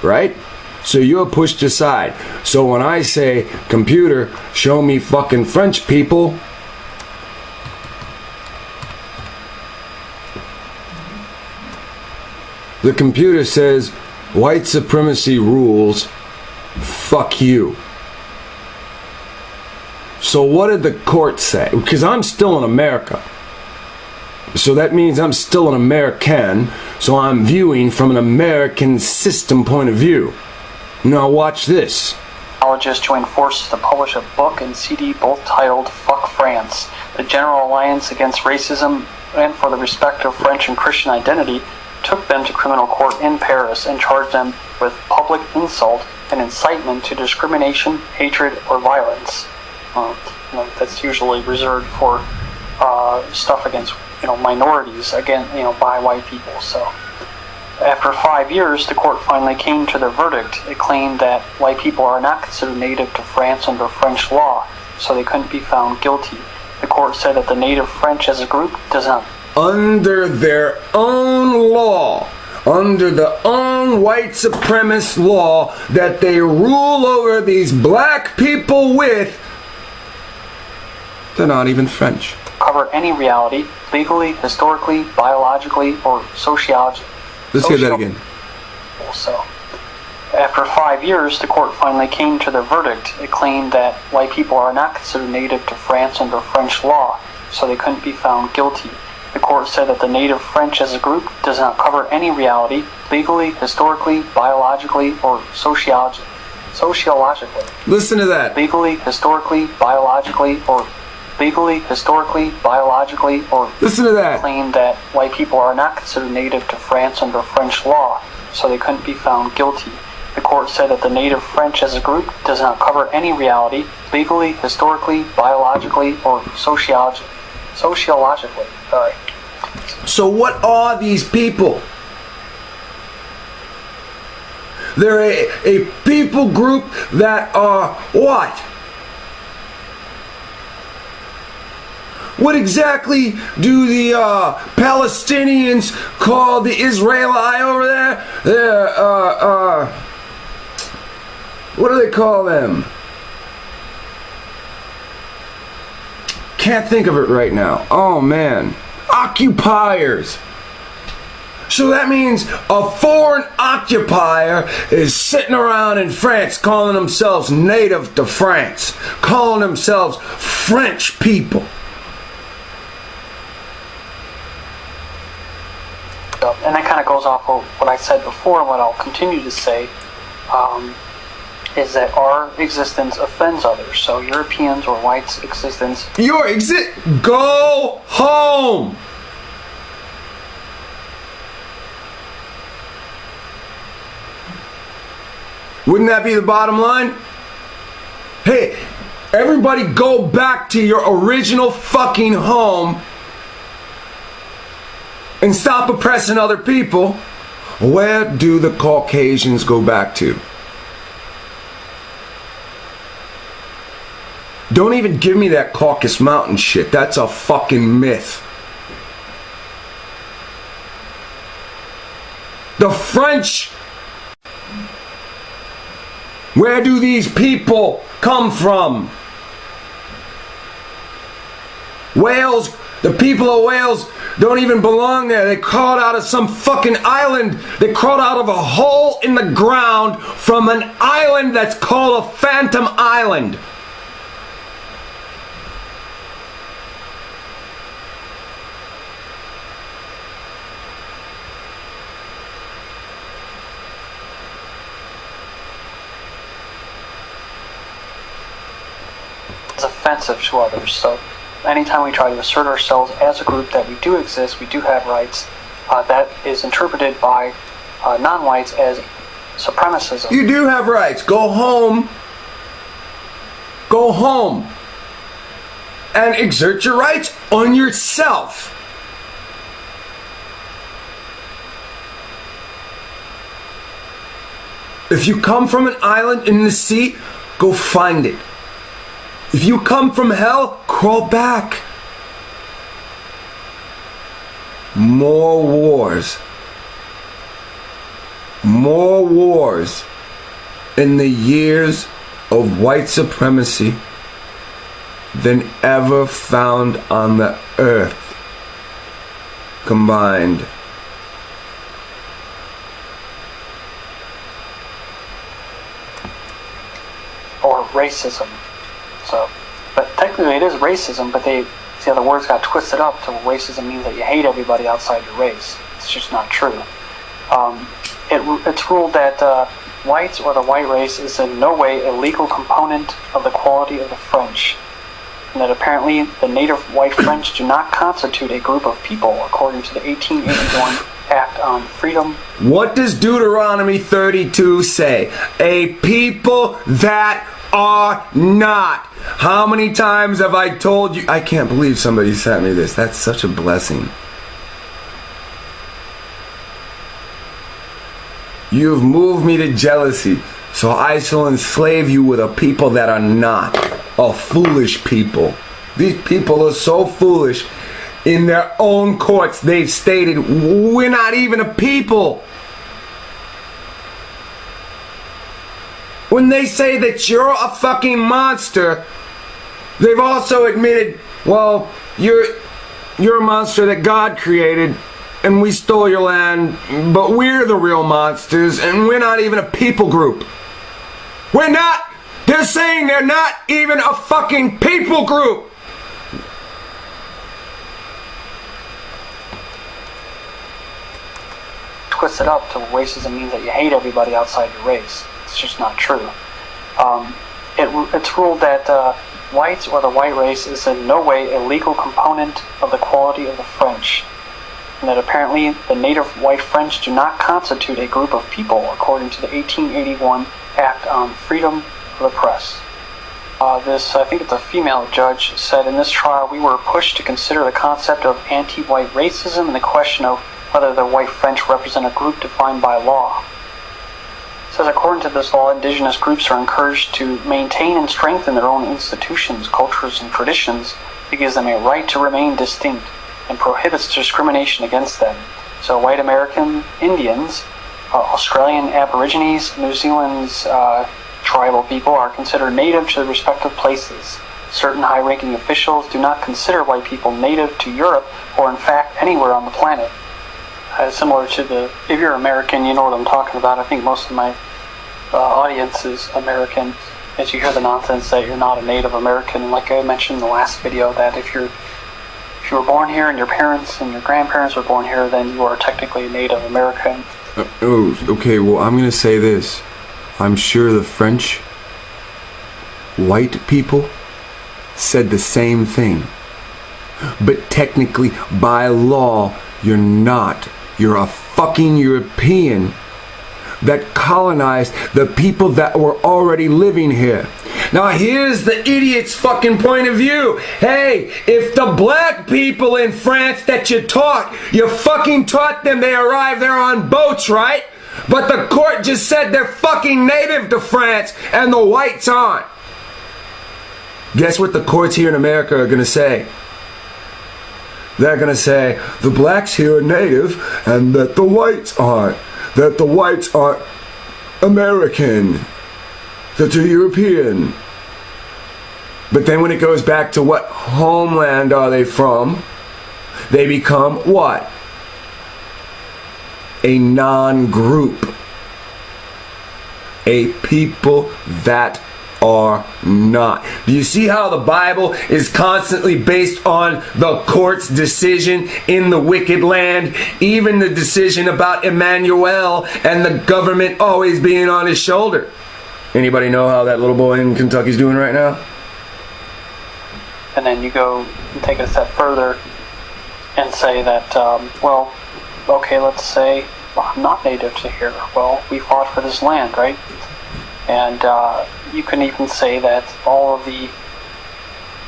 Right? So you're pushed aside. So when I say, computer, show me fucking French people, the computer says, white supremacy rules, fuck you. So what did the court say? Because I'm still in America. So that means I'm still an American, so I'm viewing from an American system point of view. Now watch this. Apologists joined forces to publish a book and CD both titled Fuck France, the General Alliance Against Racism and for the Respect of French and Christian Identity, took them to criminal court in Paris and charged them with public insult and incitement to discrimination, hatred, or violence. That's usually reserved for stuff against minorities, again, by white people. So after 5 years, the court finally came to their verdict. It claimed that white people are not considered native to France under French law, so they couldn't be found guilty. The court said that the native French as a group does not... Under their own law, under the own white supremacist law that they rule over these black people with, they're not even French. Cover any reality, legally, historically, biologically, or sociologically. Let's hear that again. So, after 5 years, the court finally came to their verdict. It claimed that white people are not considered native to France under French law, so they couldn't be found guilty. The court said that the native French as a group does not cover any reality, legally, historically, biologically, or sociologically. Listen to that. Legally, historically, biologically, or legally, historically, biologically, or listen to that. Claimed that white people are not considered native to France under French law, so they couldn't be found guilty. The court said that the native French as a group does not cover any reality, legally, historically, biologically, or sociologically. So what are these people? They're a people group that are what? What exactly do the Palestinians call the Israeli over there? What do they call them? Can't think of it right now. Oh man. Occupiers. So that means a foreign occupier is sitting around in France calling themselves native to France, calling themselves French people. And that kind of goes off of what I said before and what I'll continue to say, is that our existence offends others. So Europeans or whites' existence... Go home! Wouldn't that be the bottom line? Hey, everybody go back to your original fucking home and stop oppressing other people. Where do the Caucasians go back to? Don't even give me that Caucasus Mountain shit. That's a fucking myth. The French. Where do these people come from? Wales, the people of Wales don't even belong there. They crawled out of some fucking island. They crawled out of a hole in the ground from an island that's called a Phantom Island. It's offensive to others. So anytime we try to assert ourselves as a group that we do exist, we do have rights, that is interpreted by non-whites as supremacism. You do have rights. Go home. Go home. And exert your rights on yourself. If you come from an island in the sea, go find it. If you come from hell, crawl back. More wars. More wars in the years of white supremacy than ever found on the earth combined. Or racism. So, but technically it is racism, but they Yeah, the words got twisted up to racism means that you hate everybody outside your race. It's just not true. It's ruled that whites or the white race is in no way a legal component of the quality of the French, and that apparently the native white French do not constitute a group of people according to the 1881 Act on Freedom. What does Deuteronomy 32 say? A people that are not. How many times have I told you? I can't believe somebody sent me this. That's such a blessing. You have moved me to jealousy, so I shall enslave you with a people that are not. A foolish people. These people are so foolish. In their own courts, they've stated, we're not even a people. When they say that you're a fucking monster, they've also admitted, well, you're a monster that God created, and we stole your land, but we're the real monsters, and we're not even a people group. We're not. They're saying they're not even a fucking people group. Twisted up to racism means that you hate everybody outside your race. It's just not true. It's ruled that whites or the white race is in no way a legal component of the quality of the French, and that apparently the native white French do not constitute a group of people according to the 1881 Act on Freedom of the Press. I think it's a female judge, said, in this trial we were pushed to consider the concept of anti-white racism and the question of whether the white French represent a group defined by law. It says, according to this law, indigenous groups are encouraged to maintain and strengthen their own institutions, cultures, and traditions. It gives them a right to remain distinct and prohibits discrimination against them. So white American Indians, Australian Aborigines, New Zealand's tribal people are considered native to the respective places. Certain high-ranking officials do not consider white people native to Europe or in fact anywhere on the planet. Similar to if you're American, you know what I'm talking about. I think most of my audience is American. As you hear the nonsense that you're not a Native American, and like I mentioned in the last video, that if you were born here and your parents and your grandparents were born here, then you are technically a Native American. Okay, well, I'm going to say this. I'm sure the French white people said the same thing. But technically, by law, you're not. You're a fucking European that colonized the people that were already living here. Now here's the idiot's fucking point of view. Hey, if the black people in France that you fucking taught them, they arrived there on boats, right? But the court just said they're fucking native to France and the whites aren't. Guess what the courts here in America are going to say? They're going to say the blacks here are native and that the whites aren't. That the whites aren't American. That they're European. But then when it goes back to what homeland are they from, they become what? A non-group. A people that are not. Do you see how the Bible is constantly based on the court's decision in the wicked land? Even the decision about Emmanuel and the government always being on his shoulder. Anybody know how that little boy in Kentucky's doing right now? And then you go and take it a step further and say that, well, okay, let's say, well, I'm not native to here. Well, we fought for this land, right? And you can even say that all of the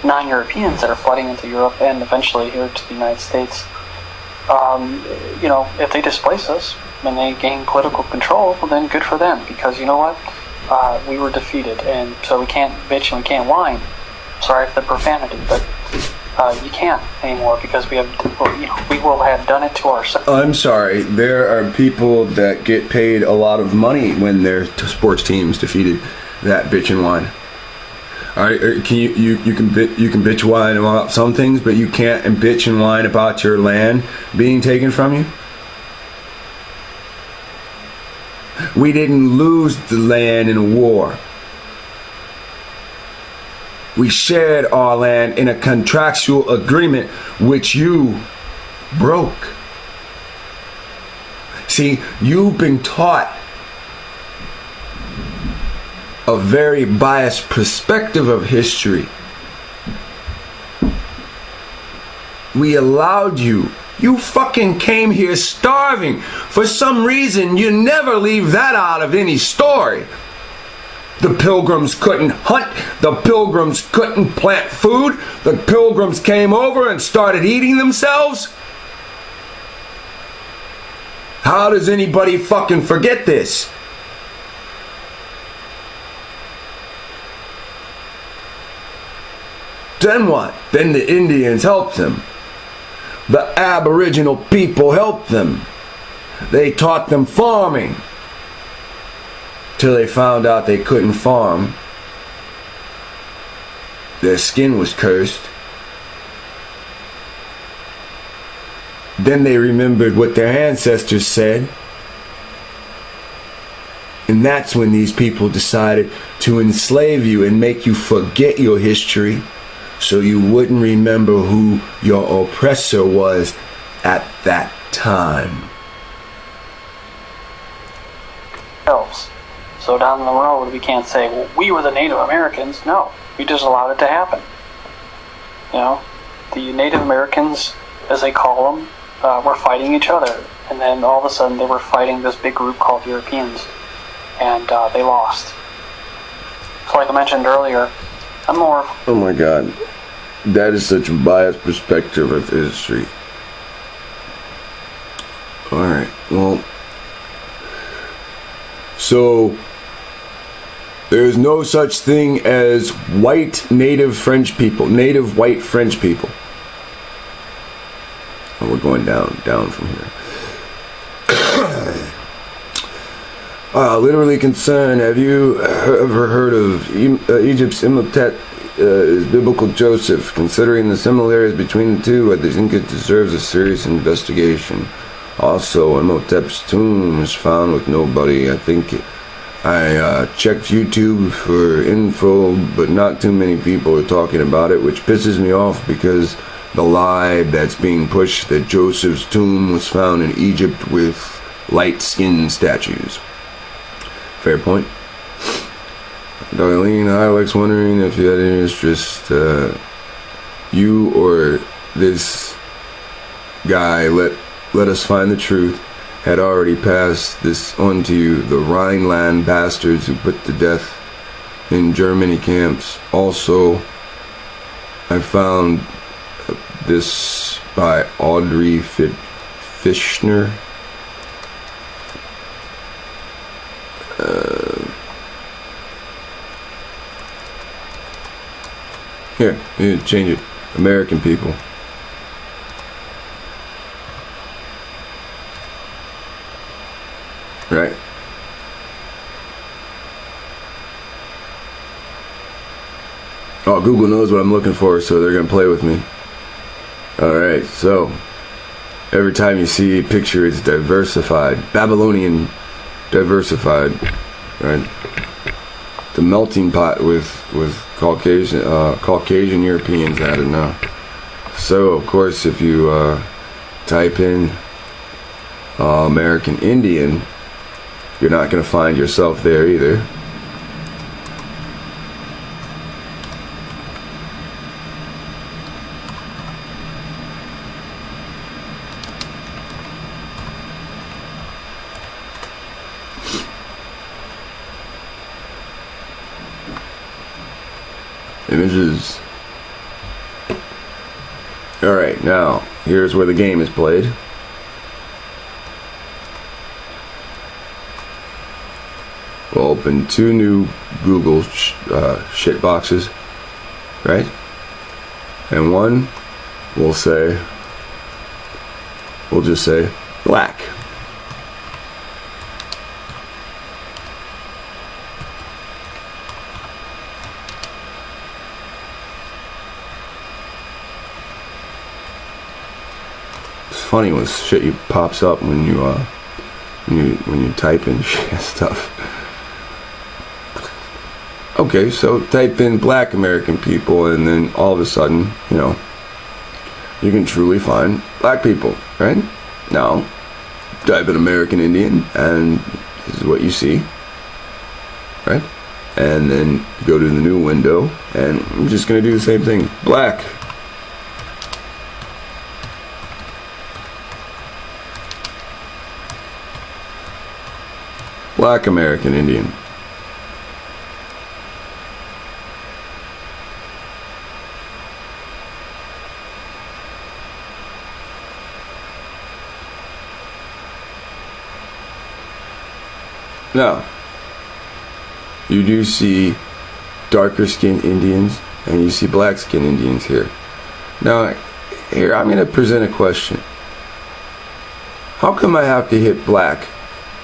non-Europeans that are flooding into Europe and eventually here to the United States, if they displace us and they gain political control, well then good for them, because you know what? We were defeated, and so we can't bitch and we can't whine. Sorry for the profanity, but you can't anymore because we will have done it to ourselves. I'm sorry. There are people that get paid a lot of money when their sports teams defeated. That bitch and whine. All right, can you can bitch whine about some things, but you can't bitch and whine about your land being taken from you. We didn't lose the land in a war. We shared our land in a contractual agreement which you broke. See, you've been taught a very biased perspective of history. We allowed you. You fucking came here starving. For some reason, you never leave that out of any story. The Pilgrims couldn't hunt. The Pilgrims couldn't plant food. The Pilgrims came over and started eating themselves. How does anybody fucking forget this? Then what? Then the Indians helped them. The Aboriginal people helped them. They taught them farming. Till they found out they couldn't farm. Their skin was cursed. Then they remembered what their ancestors said. And that's when these people decided to enslave you and make you forget your history, so you wouldn't remember who your oppressor was at that time. So down the road, we can't say, well, we were the Native Americans. No, we just allowed it to happen. You know, the Native Americans, as they call them, were fighting each other. And then all of a sudden, they were fighting this big group called Europeans. And they lost. So like I mentioned earlier, I'm more... Oh my God. That is such a biased perspective of history. Alright, well... So... There's no such thing as white native French people. Native white French people. Oh, we're going down from here. Literally concerned. Have you ever heard of Egypt's Imhotep, biblical Joseph? Considering the similarities between the two, I think it deserves a serious investigation. Also, Imhotep's tomb was found with nobody. I checked YouTube for info, but not too many people are talking about it, which pisses me off because the lie that's being pushed that Joseph's tomb was found in Egypt with light-skinned statues. Fair point. Darlene, hi, Lex, wondering if you had any interest, you or this guy, let us find the truth, had already passed this on to you. The Rhineland bastards who put to death in Germany camps. Also, I found this by Audrey Fishner. Here, change it. American people. Right. Oh, Google knows what I'm looking for, so they're gonna play with me. Alright, so every time you see a picture, it's diversified. Babylonian diversified. Right? The melting pot with Caucasian Europeans added now. So, of course, if you type in American Indian, you're not going to find yourself there either. Images. Alright, now, here's where the game is played. We'll open two new Google shit boxes, right? And one we'll just say black. It's funny when shit pops up when you type in shit stuff. Okay, so type in black American people, and then all of a sudden, you can truly find black people, right? Now, type in American Indian, and this is what you see, right? And then you go to the new window, and I'm just going to do the same thing. Black. Black American Indian. Now, you do see darker skinned Indians and you see black skinned Indians here. Now, here I'm going to present a question. How come I have to hit black,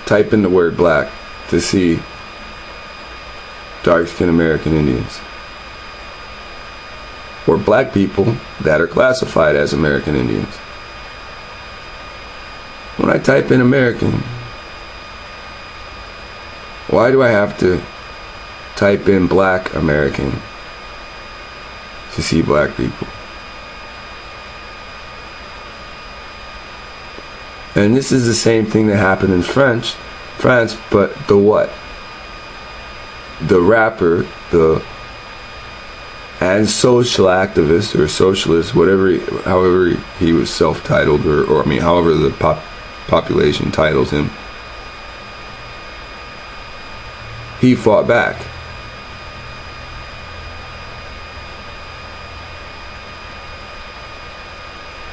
type in the word black, to see dark skinned American Indians? Or black people that are classified as American Indians? When I type in American, why do I have to type in black American to see black people? And this is the same thing that happened in France, but the what? The rapper, and social activist or socialist, however he was self-titled, or however the population titles him, he fought back.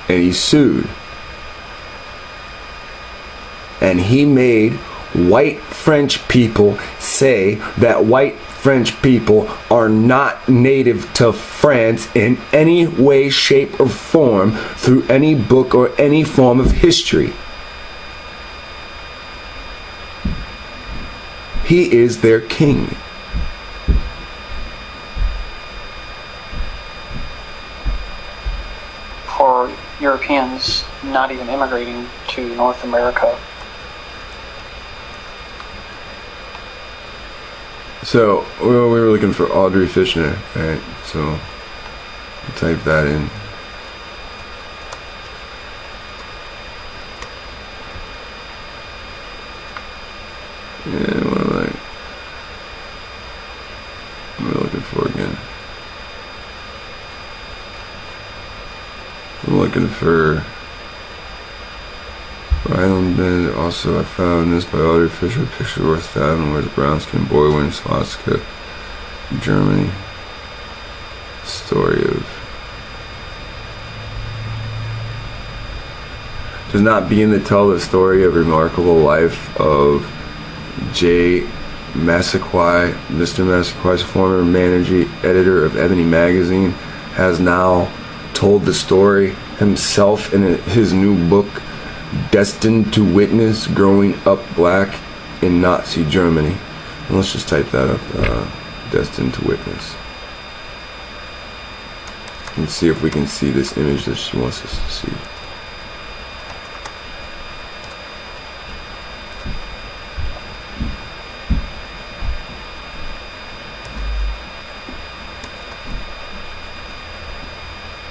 And he sued. And he made white French people say that white French people are not native to France in any way, shape, or form through any book or any form of history. He is their king. For Europeans not even immigrating to North America. So, we were looking for Audrey Fishner, right? So, type that in. Yeah, what am I looking for again? I'm looking for Island Bend. Also, I found this by Audrey Fisher. Picture worth fathom, where the brown-skinned boy wearing swastika, Germany. Story of does not begin to tell the story of remarkable life of J. Massaquoi. Mr. Massaquoi's former manager, editor of Ebony magazine, has now told the story himself in his new book, Destined to Witness Growing Up Black in Nazi Germany. And let's just type that up, Destined to Witness. And see if we can see this image that she wants us to see.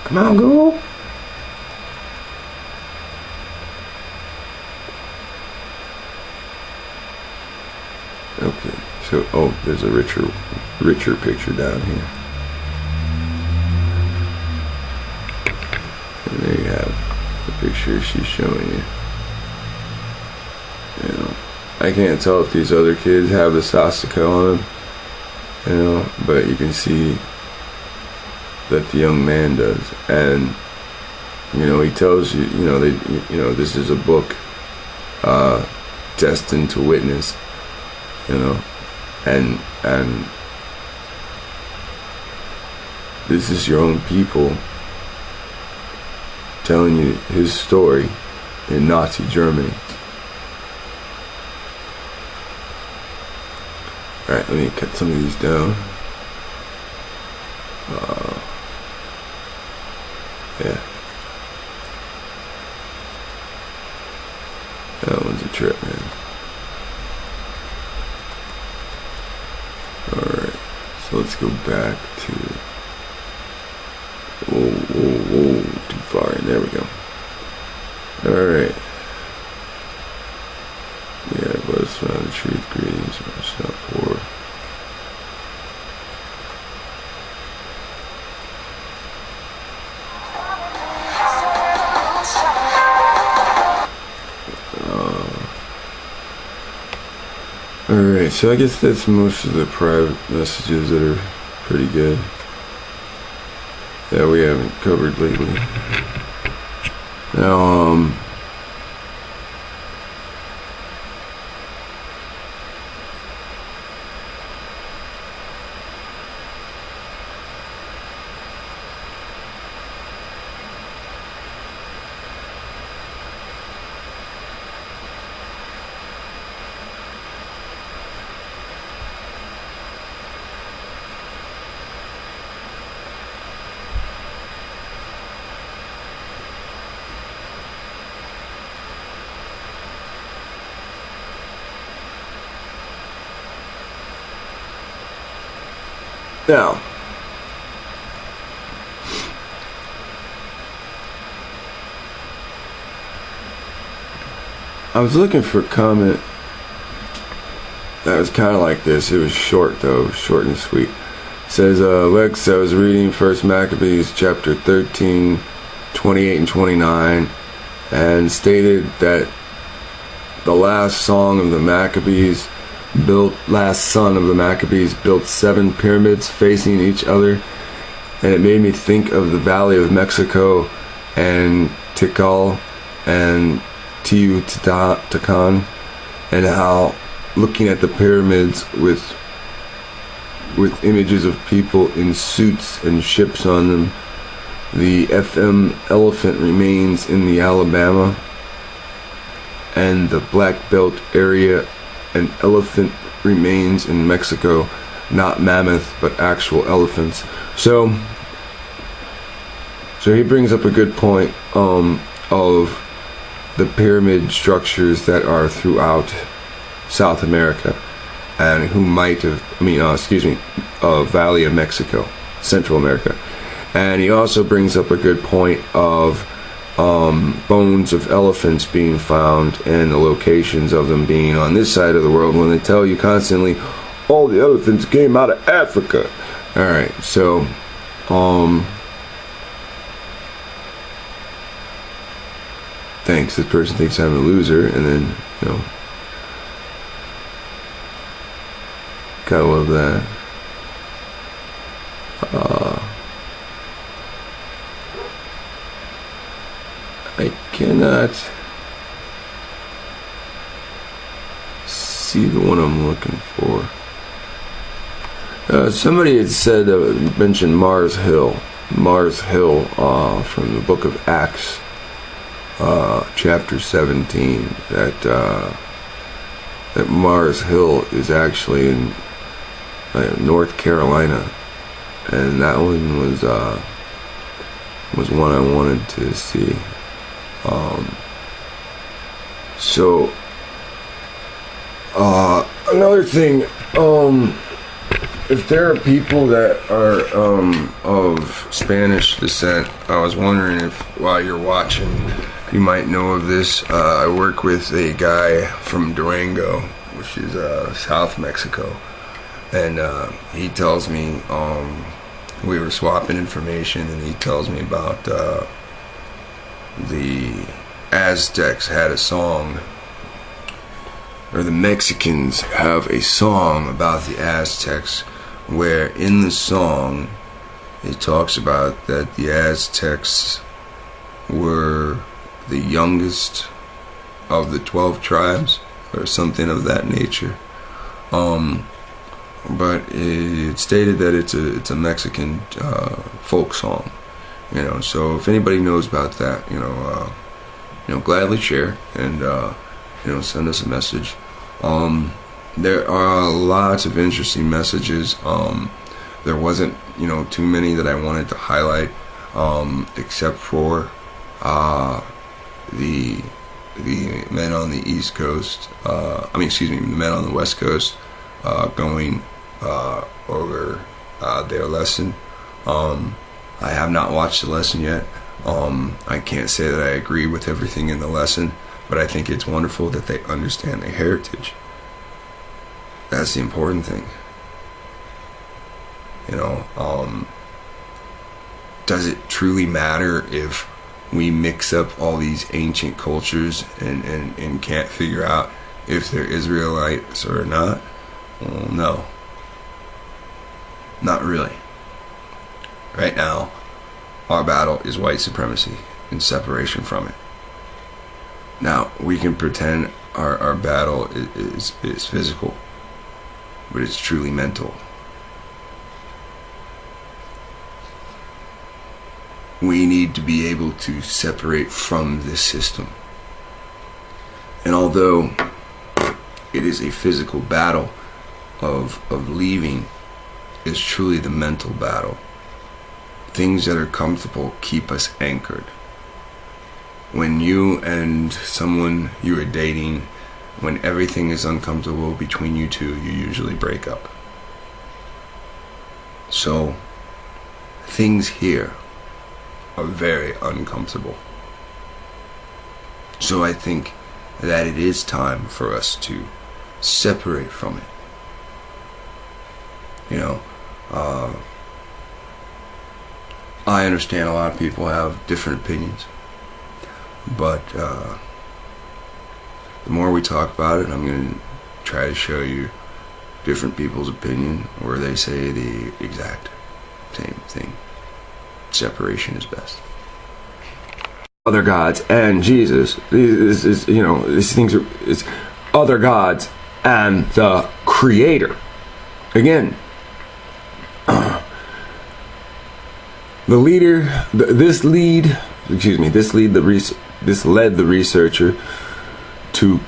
Come on, Google. Okay, so there's a richer picture down here. And there you have the picture she's showing you. I can't tell if these other kids have the swastika on them, but you can see that the young man does. And he tells you, this is a book destined to witness, and this is your own people telling you his story in Nazi Germany. Alright, let me cut some of these down. Yeah. That one's a trip, man. Alright, So let's go back to, whoa, too far in, there we go. Alright. Yeah, but it's around the truth, greetings, stop for. Alright, so I guess that's most of the private messages that are pretty good that we haven't covered lately. Now, I was looking for a comment that was kind of like this. It was short though, short and sweet. It says, Lex, I was reading 1 Maccabees chapter 13, 28 and 29, and stated that the last son of the Maccabees built 7 pyramids facing each other, and it made me think of the Valley of Mexico and Tikal and Teotihuacan, and how looking at the pyramids with images of people in suits and ships on them, the FM elephant remains in the Alabama, and the Black Belt area, an elephant remains in Mexico, not mammoth but actual elephants. So he brings up a good point of the pyramid structures that are throughout South America, and who might have, Valley of Mexico, Central America. And he also brings up a good point of bones of elephants being found and the locations of them being on this side of the world, when they tell you constantly all the elephants came out of Africa. Alright, so thanks. This person thinks I'm a loser, and then, gotta love that. I cannot see the one I'm looking for. Somebody had said, mentioned Mars Hill from the book of Acts, chapter 17, that Mars Hill is actually in North Carolina, and that one was one I wanted to see. Another thing, if there are people that are of Spanish descent, I was wondering if while you're watching you might know of this. I work with a guy from Durango, which is South Mexico, and he tells me, we were swapping information, and he tells me about the Aztecs had a song, or the Mexicans have a song about the Aztecs, where in the song it talks about that the Aztecs were the youngest of the 12 tribes, or something of that nature. But it stated that it's a Mexican folk song, So if anybody knows about that, gladly share, and send us a message. There are lots of interesting messages. There wasn't too many that I wanted to highlight, except for the men on the East Coast, the men on the West Coast, going over their lesson. I have not watched the lesson yet. I can't say that I agree with everything in the lesson, but I think it's wonderful that they understand their heritage. That's the important thing. You know, does it truly matter if we mix up all these ancient cultures and can't figure out if they're Israelites or not? Well, no. Not really. Right now, our battle is white supremacy and separation from it. Now, we can pretend our battle is physical, but it's truly mental. We need to be able to separate from this system. And although it is a physical battle of leaving, it's truly the mental battle. Things that are comfortable keep us anchored. When you and someone you are dating, when everything is uncomfortable between you two, you usually break up. So, things here are very uncomfortable. So I think that it is time for us to separate from it. You know, I understand a lot of people have different opinions, but the more we talk about it, I'm going to try to show you different people's opinion where they say the exact same thing. Separation is best. Other gods and Jesus. This is, you know, these things are, it's other gods and the Creator. Again, this led the researcher to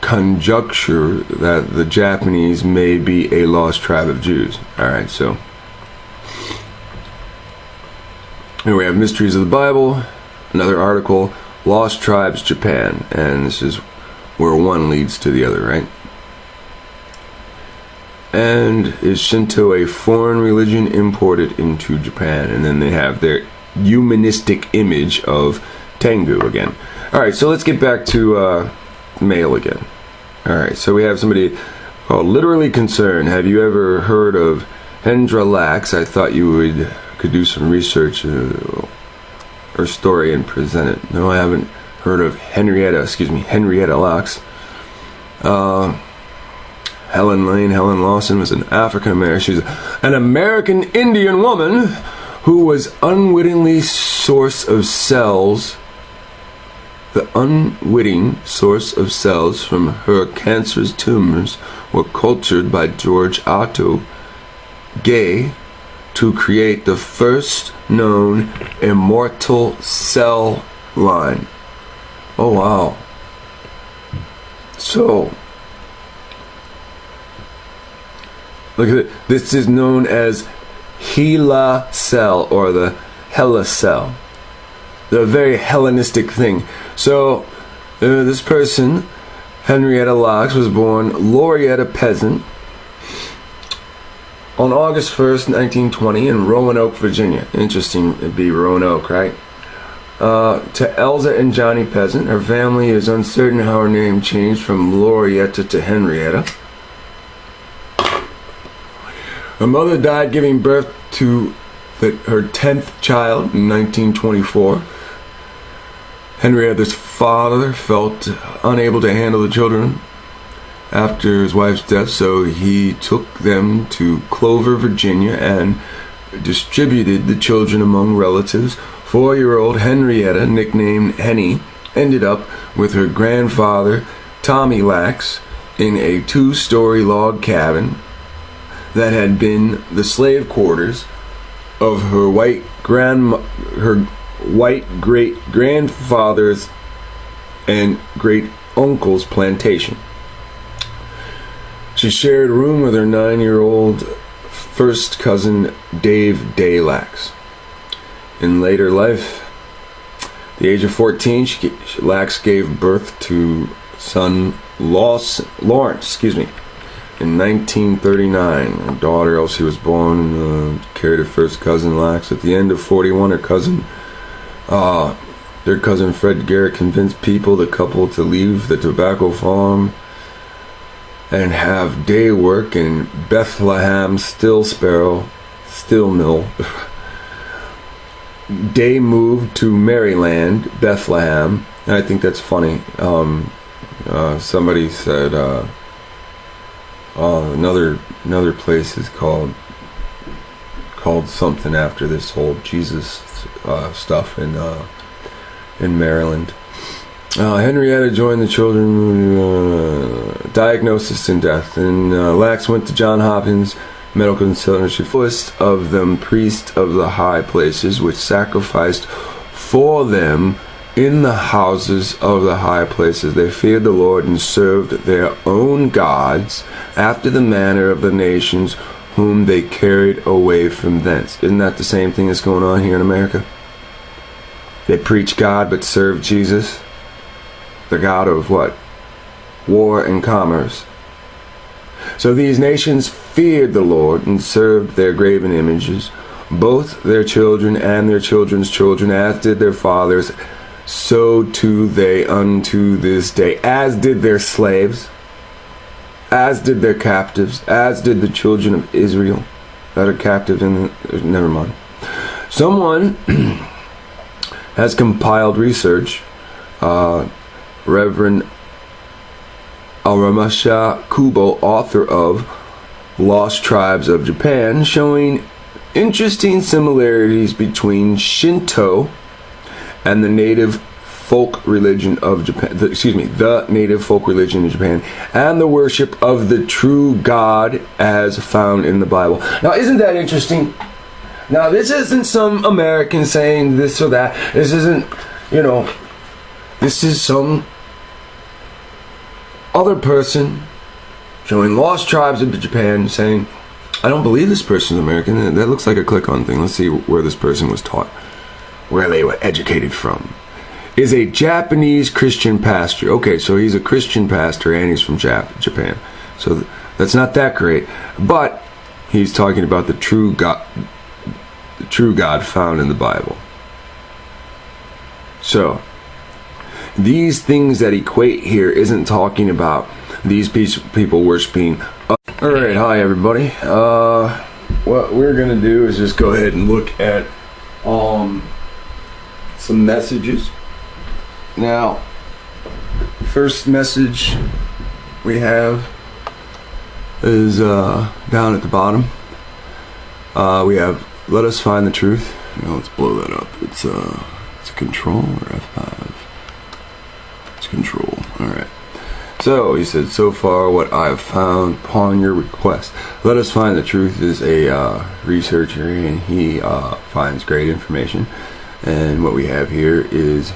conjecture that the Japanese may be a lost tribe of Jews. All right, so here we have Mysteries of the Bible, another article, Lost Tribes, Japan, and this is where one leads to the other, right? And is Shinto a foreign religion imported into Japan? And then they have their humanistic image of Tengu again. Alright, so let's get back to mail again. Alright, so we have somebody called Literally Concerned. Have you ever heard of Hendra Lax? I thought you could do some research her story and present it. No, I haven't heard of Henrietta Lax. Helen Lawson was an African American. She's an American Indian woman who was unwittingly source of cells. The unwitting source of cells from her cancerous tumors were cultured by George Otto Gay to create the first known immortal cell line. Oh wow. So look at it. This is known as Hela cell, or the Hela cell. The very Hellenistic thing. So, this person, Henrietta Laux, was born Loretta Peasant on August 1st, 1920 in Roanoke, Virginia. Interesting, it'd be Roanoke, right? To Elza and Johnny Peasant. Her family is uncertain how her name changed from Loretta to Henrietta. Her mother died giving birth to her 10th child in 1924. Henrietta's father felt unable to handle the children after his wife's death, so he took them to Clover, Virginia, and distributed the children among relatives. 4-year-old Henrietta, nicknamed Henny, ended up with her grandfather, Tommy Lax, in a 2-story log cabin that had been the slave quarters of her white great-grandfather's and great-uncle's plantation. She shared a room with her 9-year-old first cousin, Dave Day Lax. In later life, at the age of 14, Lax gave birth to son Lawrence, in 1939. Her daughter, Elsie, was born, carried her first cousin, Lex. At the end of 41, their cousin Fred Garrett convinced the couple to leave the tobacco farm and have day work in Bethlehem steel mill. Day moved to Maryland, Bethlehem. And I think that's funny. Somebody said another place is called something after this whole Jesus stuff in Maryland. Henrietta joined the children. Diagnosis and death. And Lex went to Johns Hopkins Medical Center. Fullest of them priests of the high places, which sacrificed for them in the houses of the high places. They feared the Lord and served their own gods after the manner of the nations whom they carried away from thence. Isn't that the same thing that's going on here in America? They preach God but serve Jesus, the God of what? War and commerce. So these nations feared the Lord and served their graven images, both their children and their children's children, as did their fathers, so too they unto this day, as did their slaves, as did their captives, as did the children of Israel that are captive in the... Never mind. Someone has compiled research, Reverend Aramasha Kubo, author of Lost Tribes of Japan, showing interesting similarities between Shinto and the native folk religion of Japan, the native folk religion of Japan, and the worship of the true God as found in the Bible. Now, isn't that interesting? Now, this isn't some American saying this or that. This isn't, this is some other person showing Lost Tribes of Japan saying, I don't believe this person's American. That looks like a click-on thing. Let's see where this person was taught, where they were educated from. Is a Japanese Christian pastor. Okay, so he's a Christian pastor and he's from Japan. So that's not that great. But he's talking about the true God found in the Bible. So these things that equate here isn't talking about these people worshiping. Alright, hi everybody. What we're going to do is just go ahead and look at some messages. Now, first message we have is down at the bottom. We have, let us find the truth. Let's blow that up. It's Control or F5. It's Control. Alright. So, he said, so far what I've found upon your request. Let us find the truth is a researcher, and he finds great information. And what we have here is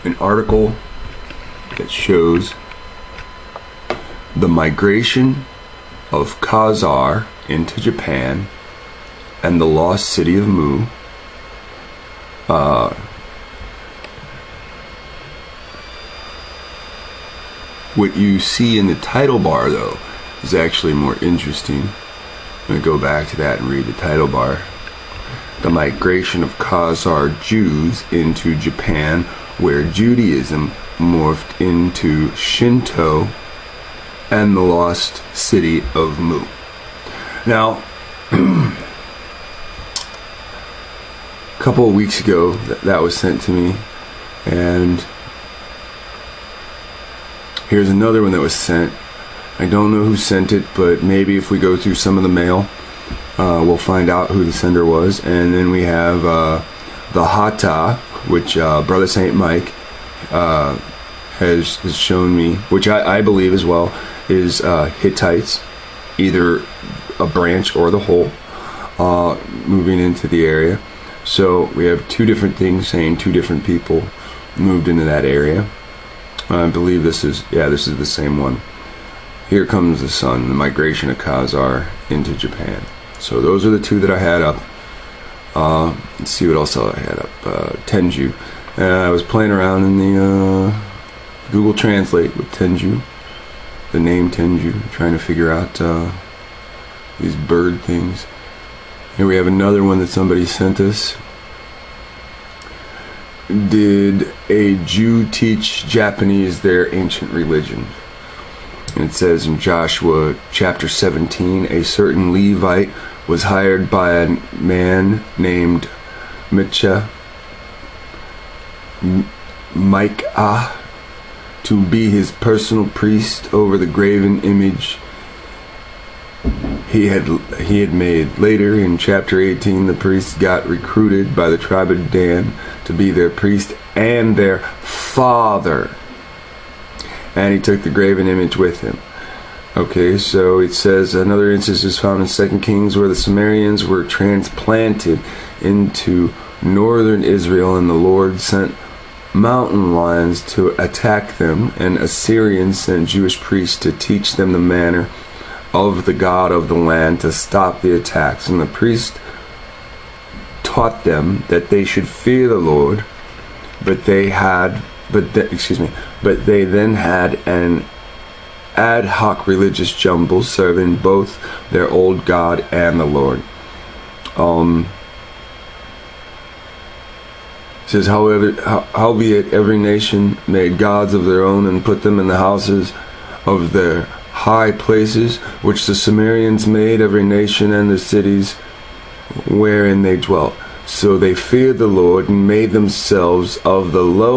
an article that shows the migration of Khazar into Japan and the lost city of Mu. What you see in the title bar, though, is actually more interesting. I'm going to go back to that and read the title bar. The migration of Khazar Jews into Japan, where Judaism morphed into Shinto, and the lost city of Mu. Now, a couple of weeks ago, that was sent to me, and here's another one that was sent. I don't know who sent it, but maybe if we go through some of the mail, we'll find out who the sender was. And then we have the Hata, which Brother Saint Mike has shown me, which I believe as well is Hittites, either a branch or the whole, moving into the area. So we have two different things saying two different people moved into that area. I believe this is the same one. Here Comes the Sun, the migration of Khazar into Japan. So those are the two that I had up. Let's see what else I had up. Tenju. I was playing around in the Google Translate with Tenju. the name Tenju, trying to figure out these bird things. Here we have another one that somebody sent us. Did a Jew teach Japanese their ancient religion? And it says in Joshua chapter 17, a certain Levite was hired by a man named Micah to be his personal priest over the graven image he had made. Later in chapter 18, the priests got recruited by the tribe of Dan to be their priest and their father, and he took the graven image with him. Okay, so it says another instance is found in 2 Kings where the Sumerians were transplanted into northern Israel, and the Lord sent mountain lions to attack them, and Assyrians sent Jewish priests to teach them the manner of the God of the land to stop the attacks. And the priest taught them that they should fear the Lord, but they then had an ad hoc religious jumble serving both their old God and the Lord. It says, howbeit every nation made gods of their own and put them in the houses of their high places, which the Sumerians made, every nation and the cities wherein they dwelt. So they feared the Lord and made themselves of the low